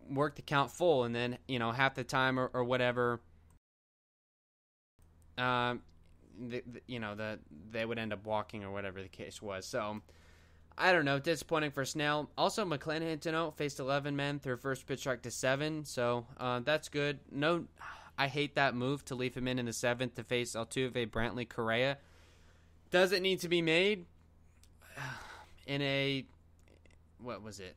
work the count full, and then, half the time or whatever, they would end up walking or whatever the case was. So, I don't know, disappointing for Snell. Also, McClanahan to note faced 11 men through first pitch strike to 7, so that's good. No, I hate that move to leave him in the 7th to face Altuve, Brantley, Correa. Does it need to be made? In a, what was it?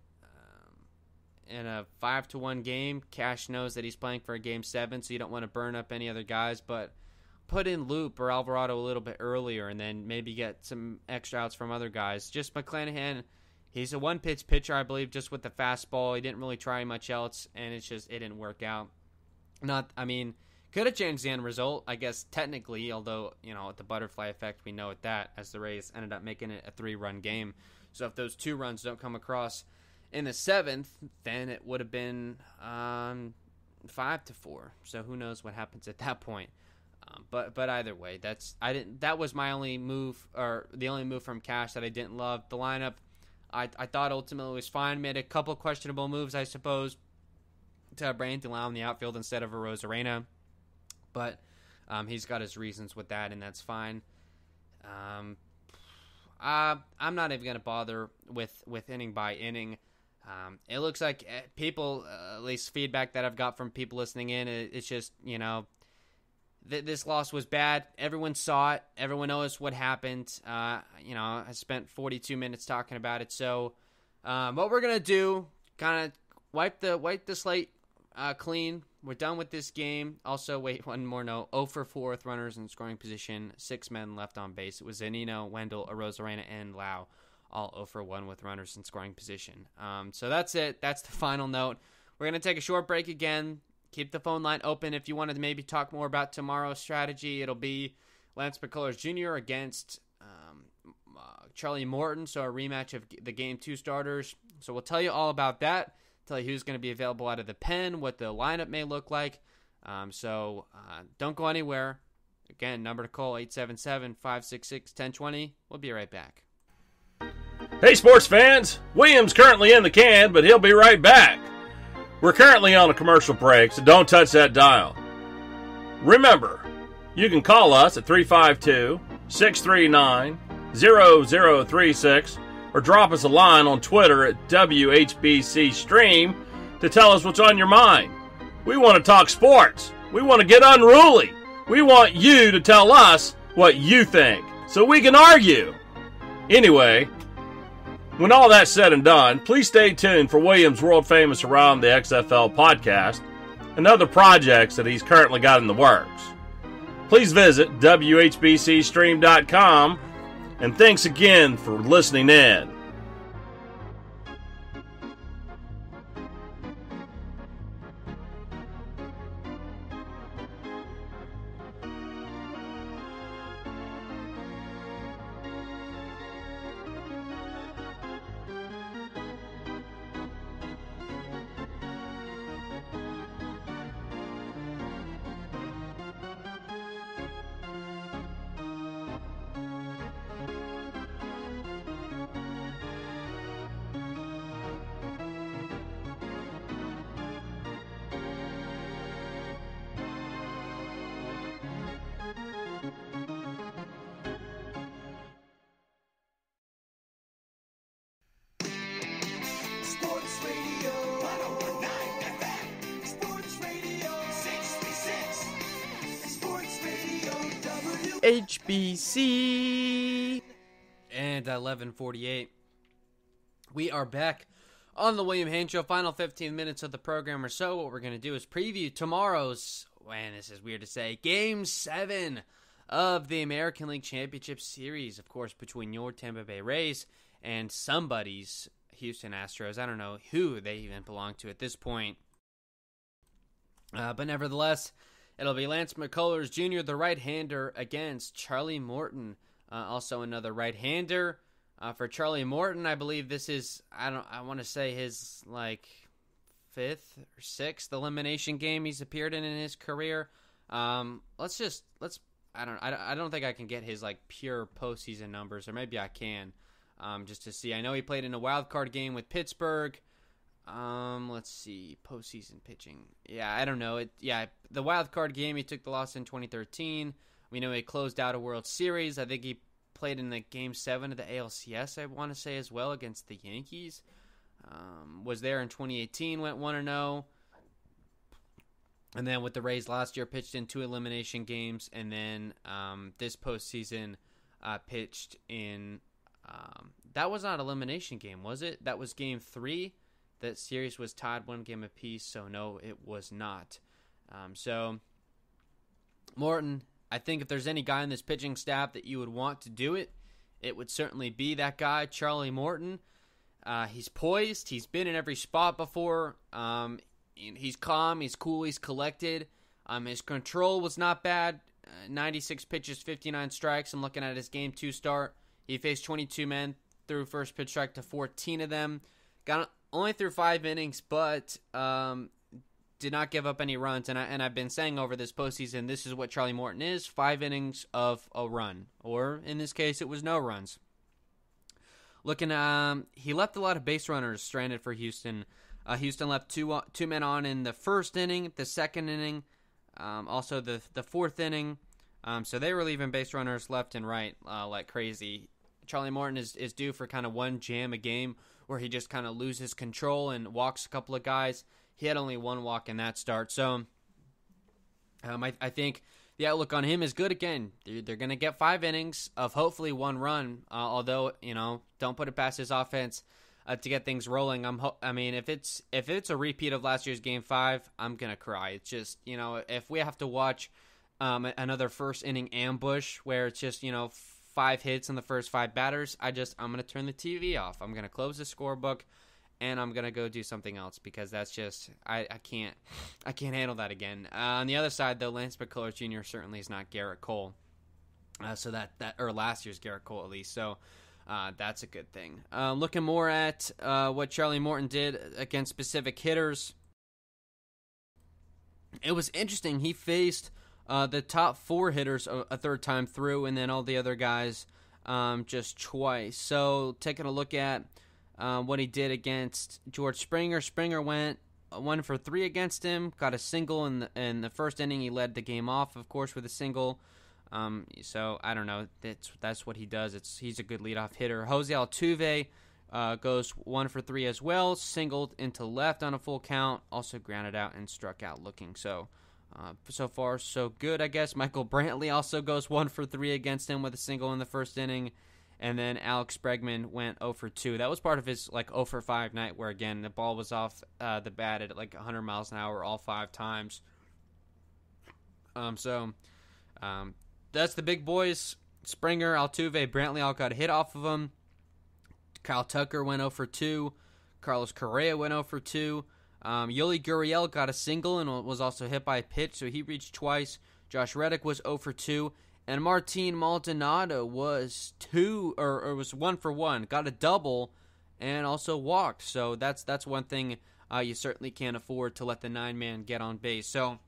In a 5-1 game, Cash knows that he's playing for a Game 7, so you don't want to burn up any other guys, but put in Loop or Alvarado a little bit earlier and then maybe get some extra outs from other guys. Just McClanahan, he's a one-pitch pitcher, I believe, just with the fastball. He didn't really try much else, and it didn't work out. Could have changed the end result, I guess, technically, although, with the butterfly effect, we know that, as the Rays ended up making it a 3-run game. So if those 2 runs don't come across in the 7th, then it would have been 5-4. So who knows what happens at that point. But either way, that was my only move, or the only move from Cash that I didn't love. The lineup, I thought ultimately was fine. Made a couple questionable moves, I suppose, to have Brandon Lau in the outfield instead of a Rosarena. But he's got his reasons with that, and that's fine. I'm not even going to bother with inning by inning. It looks like people, at least feedback that I've got from people listening in, it's just, this loss was bad. Everyone saw it. Everyone knows what happened. I spent 42 minutes talking about it. So what we're going to do, kind of wipe the slate clean. We're done with this game. Also, wait, one more note. 0 for 4 with runners in scoring position. 6 men left on base. It was Zanino, Wendell, Arozarena, and Lau. All 0 for 1 with runners in scoring position. So that's it. That's the final note. We're going to take a short break again. Keep the phone line open if you wanted to maybe talk more about tomorrow's strategy. It'll be Lance McCullers Jr. against Charlie Morton, so a rematch of the Game 2 starters. So we'll tell you all about that, tell you who's going to be available out of the pen, what the lineup may look like. So don't go anywhere. Again, number to call, 877-566-1020. We'll be right back. Hey, sports fans! William's currently in the can, but he'll be right back. We're currently on a commercial break, so don't touch that dial. Remember, you can call us at 352-639-0036 or drop us a line on Twitter at WHBC Stream to tell us what's on your mind. We want to talk sports. We want to get unruly. We want you to tell us what you think so we can argue. Anyway, when all that's said and done, please stay tuned for Williams' world-famous Around the XFL podcast and other projects that he's currently got in the works. Please visit WHBCstream.com, and thanks again for listening in. HBC. And 11:48. We are back on the William Haynes Show. Final 15 minutes of the program or so. What we're going to do is preview tomorrow's, man, this is weird to say, Game 7 of the American League Championship Series, of course, between your Tampa Bay Rays and somebody's Houston Astros. I don't know who they even belong to at this point. But nevertheless, it'll be Lance McCullers Jr., the right-hander, against Charlie Morton, also another right-hander. For Charlie Morton, I believe this is, I want to say his, fifth or sixth elimination game he's appeared in his career. I don't think I can get his, pure postseason numbers, or maybe I can, just to see. I know he played in a wild card game with Pittsburgh. Let's see, postseason pitching. Yeah, I don't know. The wild card game, he took the loss in 2013. We know he closed out a World Series. I think he played in the Game 7 of the ALCS, I want to say, as well, against the Yankees. Was there in 2018, went 1-0. And then with the Rays last year, pitched in 2 elimination games. And then this postseason pitched in... that was not an elimination game, was it? That was Game 3. That series was tied 1 game apiece, so no, it was not. So, Morton, I think if there's any guy in this pitching staff that you would want to do it, it would certainly be that guy, Charlie Morton. He's poised. He's been in every spot before. He's calm. He's cool. He's collected. His control was not bad. 96 pitches, 59 strikes. I'm looking at his Game 2 start. He faced 22 men, threw first pitch strike to 14 of them. Only threw 5 innings, but did not give up any runs. And I've been saying over this postseason, this is what Charlie Morton is: 5 innings of a run, or in this case, it was no runs. He left a lot of base runners stranded for Houston. Houston left two men on in the first inning, the second inning, also the fourth inning. So they were leaving base runners left and right like crazy. Charlie Morton is due for kind of one jam a game where he just kind of loses control and walks a couple of guys. He had only 1 walk in that start. So I think the outlook on him is good again. They're going to get 5 innings of hopefully 1 run, although, don't put it past his offense to get things rolling. If it's a repeat of last year's Game 5, I'm going to cry. It's just, if we have to watch another first inning ambush where it's just, 5 hits in the first 5 batters, I'm going to turn the TV off. I'm going to close the scorebook, and I'm going to go do something else, because that's just, I can't handle that again. On the other side, though, Lance McCullers Jr. certainly is not Garrett Cole. Or last year's Garrett Cole, at least. So that's a good thing. Looking more at what Charlie Morton did against specific hitters, it was interesting. He faced the top 4 hitters a third time through, and then all the other guys just twice. So taking a look at what he did against George Springer. Springer went 1 for 3 against him, got a single in the first inning. He led the game off, of course, with a single. So I don't know. That's what he does. He's a good leadoff hitter. Jose Altuve goes 1 for 3 as well, singled into left on a full count, also grounded out and struck out looking. So far, so good, I guess. Michael Brantley also goes 1 for 3 against him with a single in the first inning. And then Alex Bregman went 0 for 2. That was part of his 0 for 5 night where, again, the ball was off the bat at 100 miles an hour all 5 times. That's the big boys. Springer, Altuve, Brantley all got a hit off of him. Kyle Tucker went 0 for 2. Carlos Correa went 0 for 2. Yoli Gurriel got a single and was also hit by a pitch, so he reached twice. Josh Reddick was 0 for 2. And Martin Maldonado was 1 for 1, got a double, and also walked. So that's one thing you certainly can't afford to let the 9-man get on base. So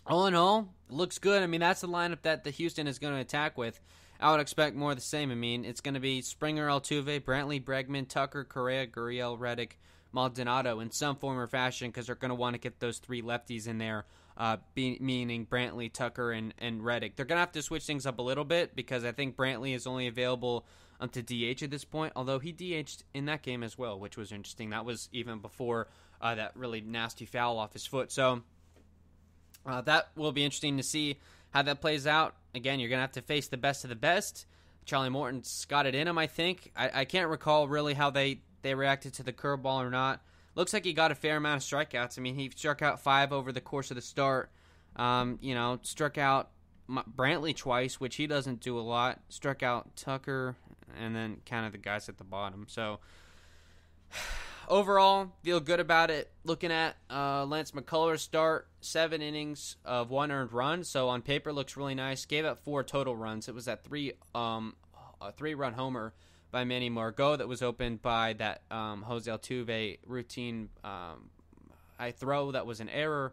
all in all, it looks good. That's the lineup that the Houston is going to attack with. I would expect more of the same. It's going to be Springer, Altuve, Brantley, Bregman, Tucker, Correa, Gurriel, Reddick, Maldonado in some form or fashion, because they're going to want to get those 3 lefties in there. Meaning Brantley, Tucker, and Reddick. They're going to have to switch things up a little bit, because I think Brantley is only available to DH at this point, although he DH'd in that game as well, which was interesting. That was even before that really nasty foul off his foot. So that will be interesting to see how that plays out, again, you're going to have to face the best of the best. Charlie Morton's got it in him, I think. I can't recall really how they reacted to the curveball or not. Looks like he got a fair amount of strikeouts. I mean, he struck out 5 over the course of the start. Struck out Brantley twice, which he doesn't do a lot. Struck out Tucker, and then kind of the guys at the bottom. So, overall, feel good about it. Looking at Lance McCullers' start, 7 innings of 1 earned run. So, on paper, looks really nice. Gave up 4 total runs. It was that 3-run homer by Manny Margot that was opened by that Jose Altuve routine throw that was an error.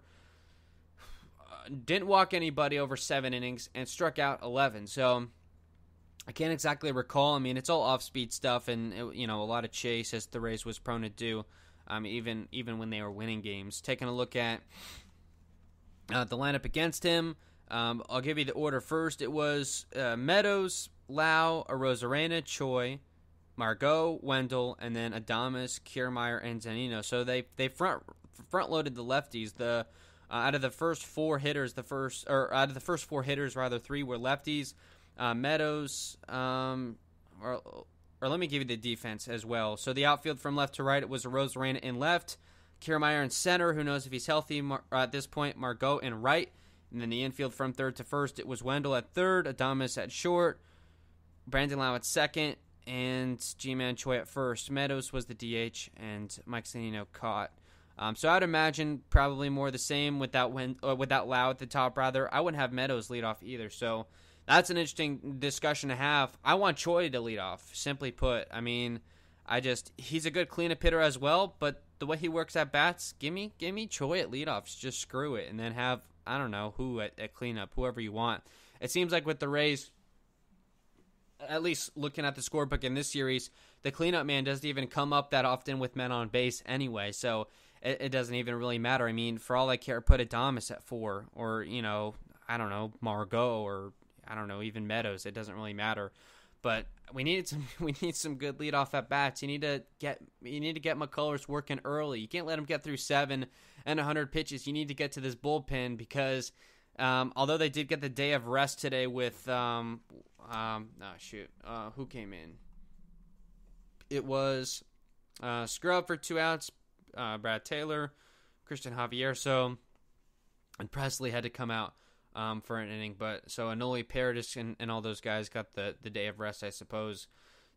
Didn't walk anybody over 7 innings and struck out 11. So I can't exactly recall. I mean, it's all off-speed stuff and, a lot of chase as the Rays was prone to do, even when they were winning games. Taking a look at the lineup against him, I'll give you the order first. It was Meadows, Lau, Arozarena, Choi, Margot, Wendell, and then Adames, Kiermaier, and Zunino. So they front-loaded the lefties. Out of the first 4 hitters, 3 were lefties. Meadows, or let me give you the defense as well. So the outfield from left to right, it was Arozarena in left, Kiermaier in center. Who knows if he's healthy at this point? Margot in right, and then the infield from third to first, it was Wendell at third, Adames at short, Brandon Lau at second, and G-Man Choi at first. Meadows was the DH, and Mike Zunino caught. So I'd imagine probably more the same without Lau at the top, rather. I wouldn't have Meadows lead off either. So that's an interesting discussion to have. I want Choi to lead off, simply put. I mean, he's a good cleanup hitter as well, but the way he works at bats, give me Choi at leadoff. Just screw it, and then have, I don't know, who at cleanup, whoever you want. It seems like with the Rays, at least looking at the scorebook in this series, the cleanup man doesn't even come up that often with men on base anyway, so it doesn't even really matter. I mean, for all I care, put Adames at 4, or, I don't know, Margot, or, I don't know, even Meadows. It doesn't really matter. But we need some good leadoff at bats. You need to get McCullers working early. You can't let him get through 7 and 100 pitches. You need to get to this bullpen because although they did get the day of rest today with who came in? It was Scrub for 2 outs, Brad Taylor, Christian Javier, and Presley had to come out for an inning, but so Anoli, Paradis, and all those guys got the day of rest, I suppose.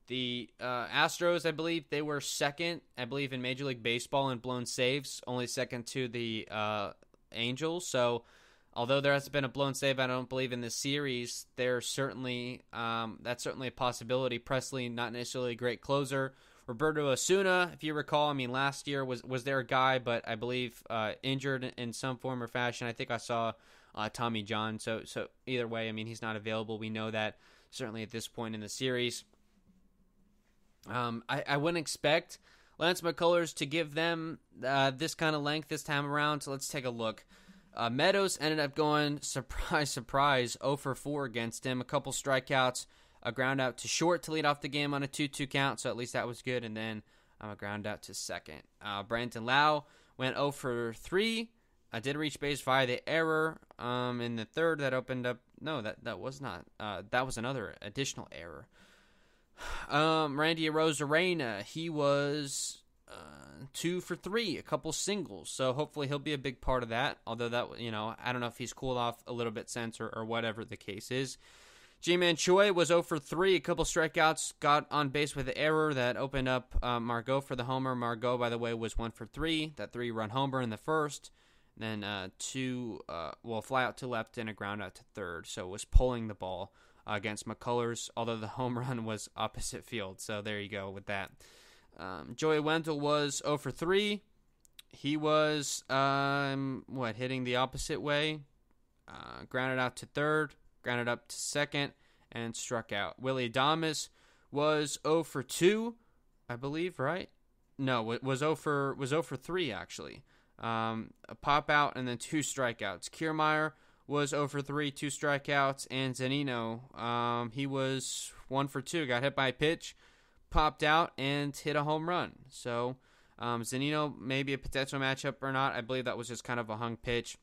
The Astros, I believe, they were second, in Major League Baseball in blown saves, only second to the Angels. So, although there has been a blown save, I don't believe in this series. There's certainly that's certainly a possibility. Presley, not necessarily a great closer. Roberto Osuna, if you recall, I mean, last year was their guy, but I believe injured in some form or fashion. I think I saw Tommy John. So either way, I mean, he's not available. We know that certainly at this point in the series. I wouldn't expect Lance McCullers to give them this kind of length this time around. So let's take a look. Meadows ended up going, surprise, 0 for 4 against him. A couple strikeouts, a ground out to short to lead off the game on a 2-2 count, so at least that was good, and then a ground out to second. Brandon Lau went 0 for 3. Did reach base via the error in the third that opened up. No, that was not. That was another additional error. Randy Arozarena, he was 2 for 3, a couple singles, so hopefully he'll be a big part of that. Although that, I don't know if he's cooled off a little bit since or whatever the case is. G-Man Choi was 0 for 3, a couple strikeouts, got on base with the error that opened up Margot for the homer. Margot, by the way, was 1 for 3, that 3-run homer in the first. Then fly out to left and a ground out to third. So was pulling the ball against McCullers, although the home run was opposite field. So there you go with that. Joey Wendell was 0 for 3. He was hitting the opposite way. Grounded out to third, grounded up to second, and struck out. Willie Adames was 0 for 2, I believe, right? No, it was 0 for 3 actually. A pop out and then 2 strikeouts. Kiermaier was 0 for 3, 2 strikeouts, and Zunino, he was 1 for 2. Got hit by a pitch, popped out, and hit a home run. So Zunino maybe a potential matchup or not. I believe that was just kind of a hung pitch.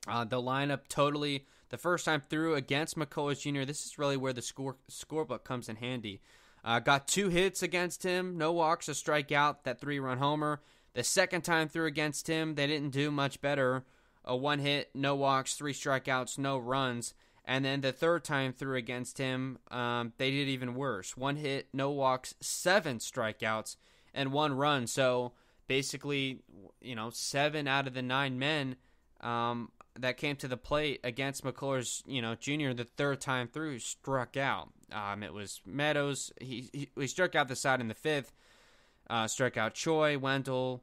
The lineup totally the first time through against McCullers Jr., this is really where the scorebook comes in handy. Got 2 hits against him, no walks, a strikeout, that 3-run homer. The second time through against him, they didn't do much better. A 1 hit, no walks, 3 strikeouts, no runs. And then the third time through against him, they did even worse. 1 hit, no walks, 7 strikeouts, and 1 run. So basically, 7 out of the 9 men that came to the plate against McCullers, Jr. the third time through struck out. It was Meadows. He struck out the side in the 5th. Struck out Choi, Wendell,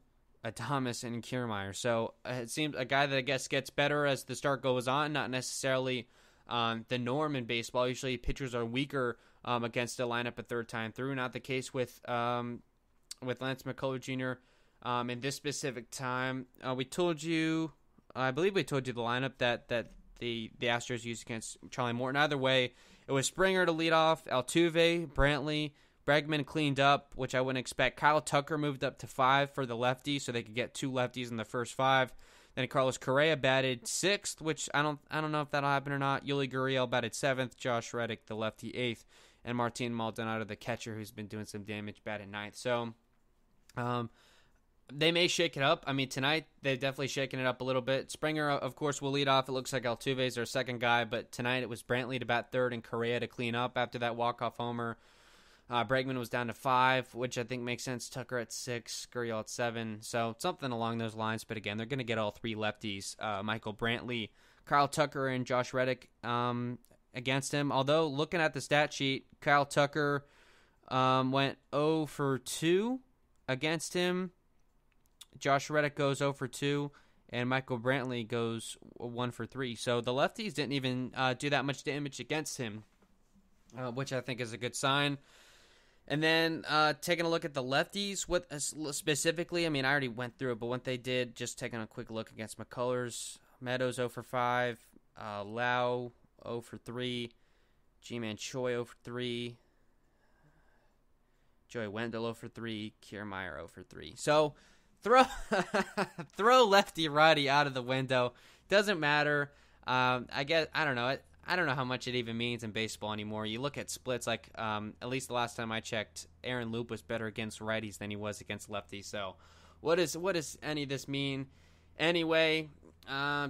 Thomas, and Kiermaier. So it seems a guy that I guess gets better as the start goes on, not necessarily the norm in baseball. Usually pitchers are weaker against a lineup a third time through. Not the case with Lance McCullers Jr. In this specific time. I believe we told you the lineup that the Astros used against Charlie Morton. Either way, it was Springer to lead off, Altuve, Brantley, Bregman cleaned up, which I wouldn't expect. Kyle Tucker moved up to 5 for the lefty, so they could get 2 lefties in the first 5. Then Carlos Correa batted 6th, which I don't know if that'll happen or not. Yuli Gurriel batted 7th. Josh Reddick, the lefty, 8th, and Martin Maldonado, the catcher, who's been doing some damage, batted 9th. So, they may shake it up. I mean, tonight they've definitely shaken it up a little bit. Springer, of course, will lead off. It looks like Altuve is their second guy, but tonight it was Brantley to bat 3rd and Correa to clean up after that walk-off homer. Bregman was down to 5, which I think makes sense. Tucker at 6, Gurriel at 7. So something along those lines. But again, they're going to get all 3 lefties, Michael Brantley, Kyle Tucker, and Josh Reddick against him. Although, looking at the stat sheet, Kyle Tucker went 0 for 2 against him. Josh Reddick goes 0 for 2. And Michael Brantley goes 1 for 3. So the lefties didn't even do that much damage against him, which I think is a good sign. And then taking a look at the lefties, what specifically, I mean, I already went through it, but what they did, just taking a quick look against McCullers, Meadows 0 for 5, Lau 0 for 3, G-Man Choi 0 for 3, Joey Wendell 0 for 3, Kiermaier 0 for 3. So throw lefty righty out of the window. Doesn't matter. I don't know. I don't know how much it even means in baseball anymore. You look at splits, like at least the last time I checked, Aaron Loop was better against righties than he was against lefties. So what does any of this mean? Anyway,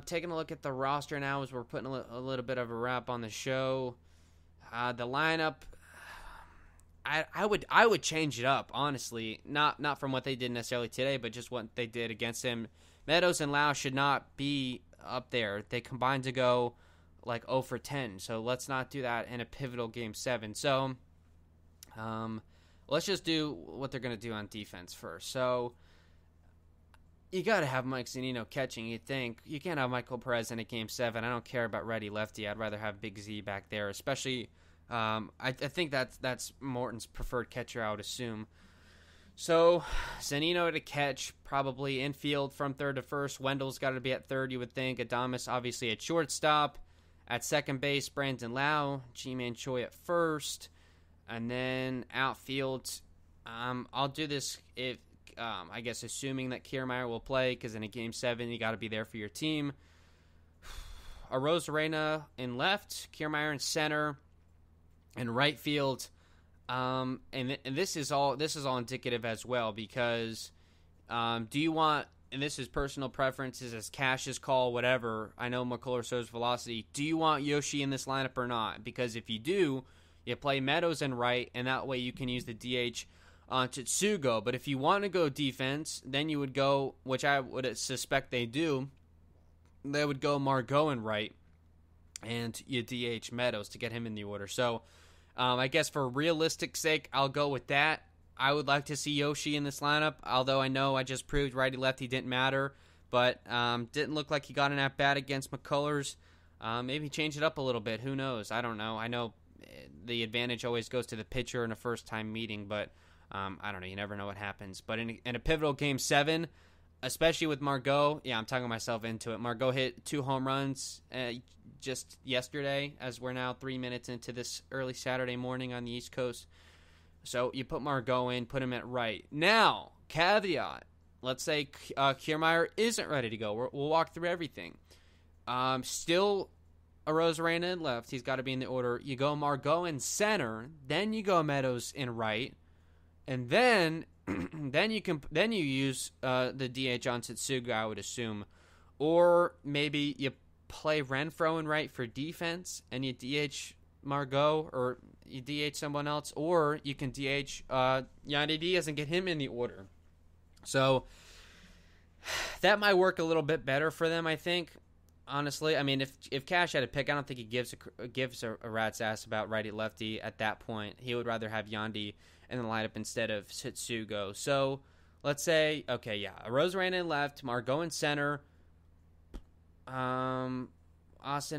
taking a look at the roster now as we're putting a little bit of a wrap on the show. The lineup, I would change it up, honestly. Not from what they did necessarily today, but just what they did against him. Meadows and Lau should not be up there. They combined to go like 0 for 10, so let's not do that in a pivotal Game 7. So let's just do what they're going to do on defense first. So you got to have Mike Zunino catching, you think. You can't have Michael Perez in a Game 7. I don't care about righty-lefty. I'd rather have Big Z back there, especially I think that's Morton's preferred catcher, I would assume. So Zunino to catch, probably infield from 3rd to 1st. Wendell's got to be at 3rd, you would think. Adames obviously at shortstop. At 2nd base, Brandon Lau, G-Man Choi at 1st, and then outfield. I'll do this if I guess assuming that Kiermaier will play, because in a Game 7 you got to be there for your team. Arozarena in left, Kiermaier in center, and right field. And this is all indicative as well, because do you want? And this is personal preferences, as Cash's call, whatever. I know McCullers shows velocity. Do you want Yoshi in this lineup or not? Because if you do, you play Meadows in right, and that way you can use the DH on Tetsugo. But if you want to go defense, then you would go, which I would suspect they do, they would go Margot in right, and you DH Meadows to get him in the order. So I guess for realistic sake, I'll go with that. I would like to see Yoshi in this lineup, although I know I just proved righty-lefty didn't matter, but didn't look like he got an at-bat against McCullers. Maybe change it up a little bit. Who knows? I don't know. I know the advantage always goes to the pitcher in a first-time meeting, but I don't know. You never know what happens. But in a pivotal Game 7, especially with Margot, yeah, I'm talking myself into it. Margot hit 2 home runs just yesterday, as we're now 3 minutes into this early Saturday morning on the East Coast. So you put Margot in, put him at right. Now, caveat. Let's say Kiermaier isn't ready to go. We'll walk through everything. Still Arozarena in left. He's got to be in the order. You go Margot in center, then you go Meadows in right, and then you use the DH on Setsuga, I would assume, or maybe you play Renfroe in right for defense, and you DH Margot, or you DH someone else, or you can DH Yandy Diaz and get him in the order. So that might work a little bit better for them, I think. Honestly, I mean, if Cash had a pick, I don't think he gives a rat's ass about righty-lefty at that point. He would rather have Yandy in the lineup instead of Setsugo. So let's say, okay, yeah, Arozarena in left, Margot in center, Austin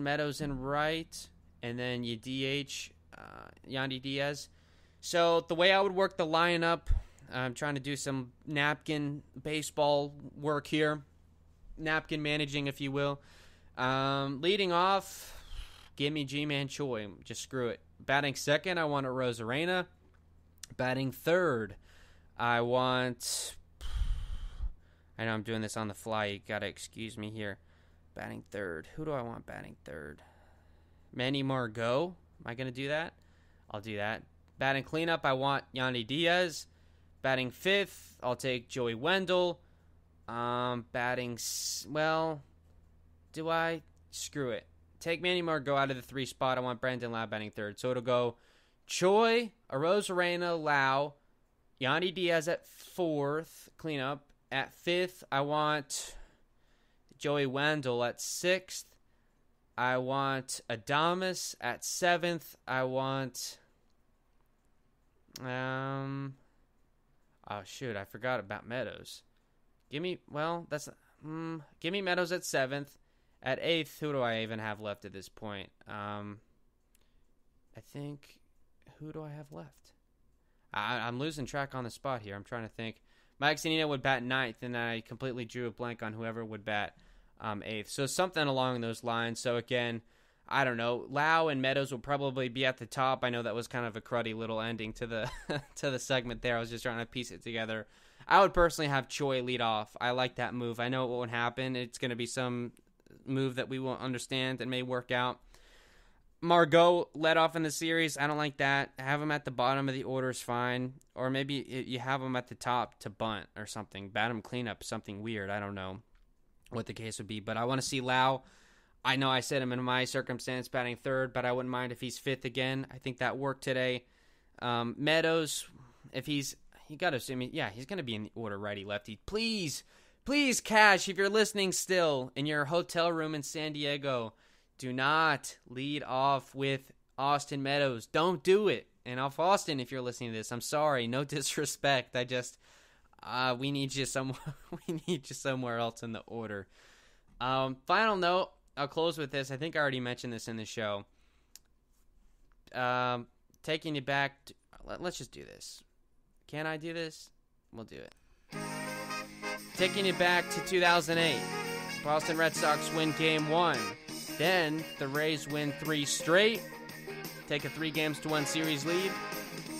Meadows in right, and then you DH Yandy Diaz. So the way I would work the lineup, I'm trying to do some napkin baseball work here, napkin managing, if you will. Leading off, give me G-Man Choi. Just screw it. Batting second, I want Arozarena. Batting third, I know I'm doing this on the fly. You gotta excuse me here. Batting third. Who do I want batting third? Manny Margot. Am I gonna do that? I'll do that. Batting cleanup, I want Yandy Diaz. Batting fifth, I'll take Joey Wendell. Do I? Screw it. Take Manny Margot out of the 3 spot. I want Brandon Lau batting third. So it'll go Choi, Arozarena, Lau, Yandy Diaz at 4th, cleanup. At 5th, I want Joey Wendell. At 6th, I want Adames. At 7th, I want... oh, shoot. I forgot about Meadows. Give me Meadows at 7th. At 8th, who do I even have left at this point? I think, who do I have left? I'm losing track on the spot here. I'm trying to think. Mike Zunino would bat 9th, and I completely drew a blank on whoever would bat 8th. So something along those lines. So again, I don't know. Lau and Meadows will probably be at the top. I know that was kind of a cruddy little ending to the to the segment there. I was just trying to piece it together. I would personally have Choi lead off. I like that move. I know what would happen. It's going to be some move that we won't understand and may work out. Margot led off in the series. I don't like that. Have him at the bottom of the order is fine. Or maybe you have him at the top to bunt or something. Bat him cleanup, something weird. I don't know what the case would be. But I want to see Lau. I know I said him in my circumstance batting third, but I wouldn't mind if he's 5th again. I think that worked today. Meadows, if you got to assume, yeah, he's going to be in the order righty-lefty. Please, Cash, if you're listening still in your hotel room in San Diego, do not lead off with Austin Meadows. Don't do it. And off Austin, if you're listening to this, I'm sorry, no disrespect. I just we need you somewhere. We need you somewhere else in the order. Final note. I'll close with this. I think I already mentioned this in the show. Taking you back. Let's just do this. Can I do this? We'll do it. Taking you back to 2008. Boston Red Sox win Game 1. Then the Rays win 3 straight. Take a 3-1 series lead.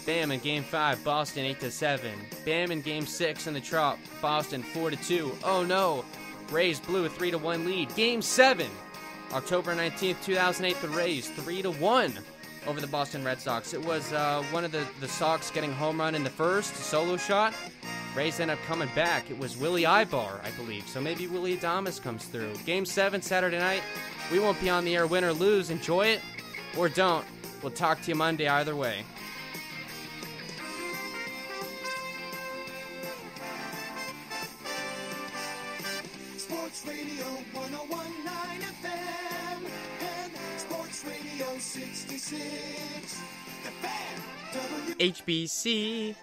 Bam, in Game 5, Boston 8-7. Bam, in Game 6 in the Trop, Boston 4-2. Oh no, Rays blew a 3-1 lead. Game 7, October 19th, 2008, the Rays 3-1 over the Boston Red Sox. It was one of the Sox getting a home run in the first, solo shot. Rays end up coming back. It was Willie Ibar, I believe. So maybe Willie Adames comes through. Game 7, Saturday night. We won't be on the air, win or lose. Enjoy it or don't. We'll talk to you Monday either way. Sports Radio 101.9 FM and Sports Radio 66. The Fan. HBC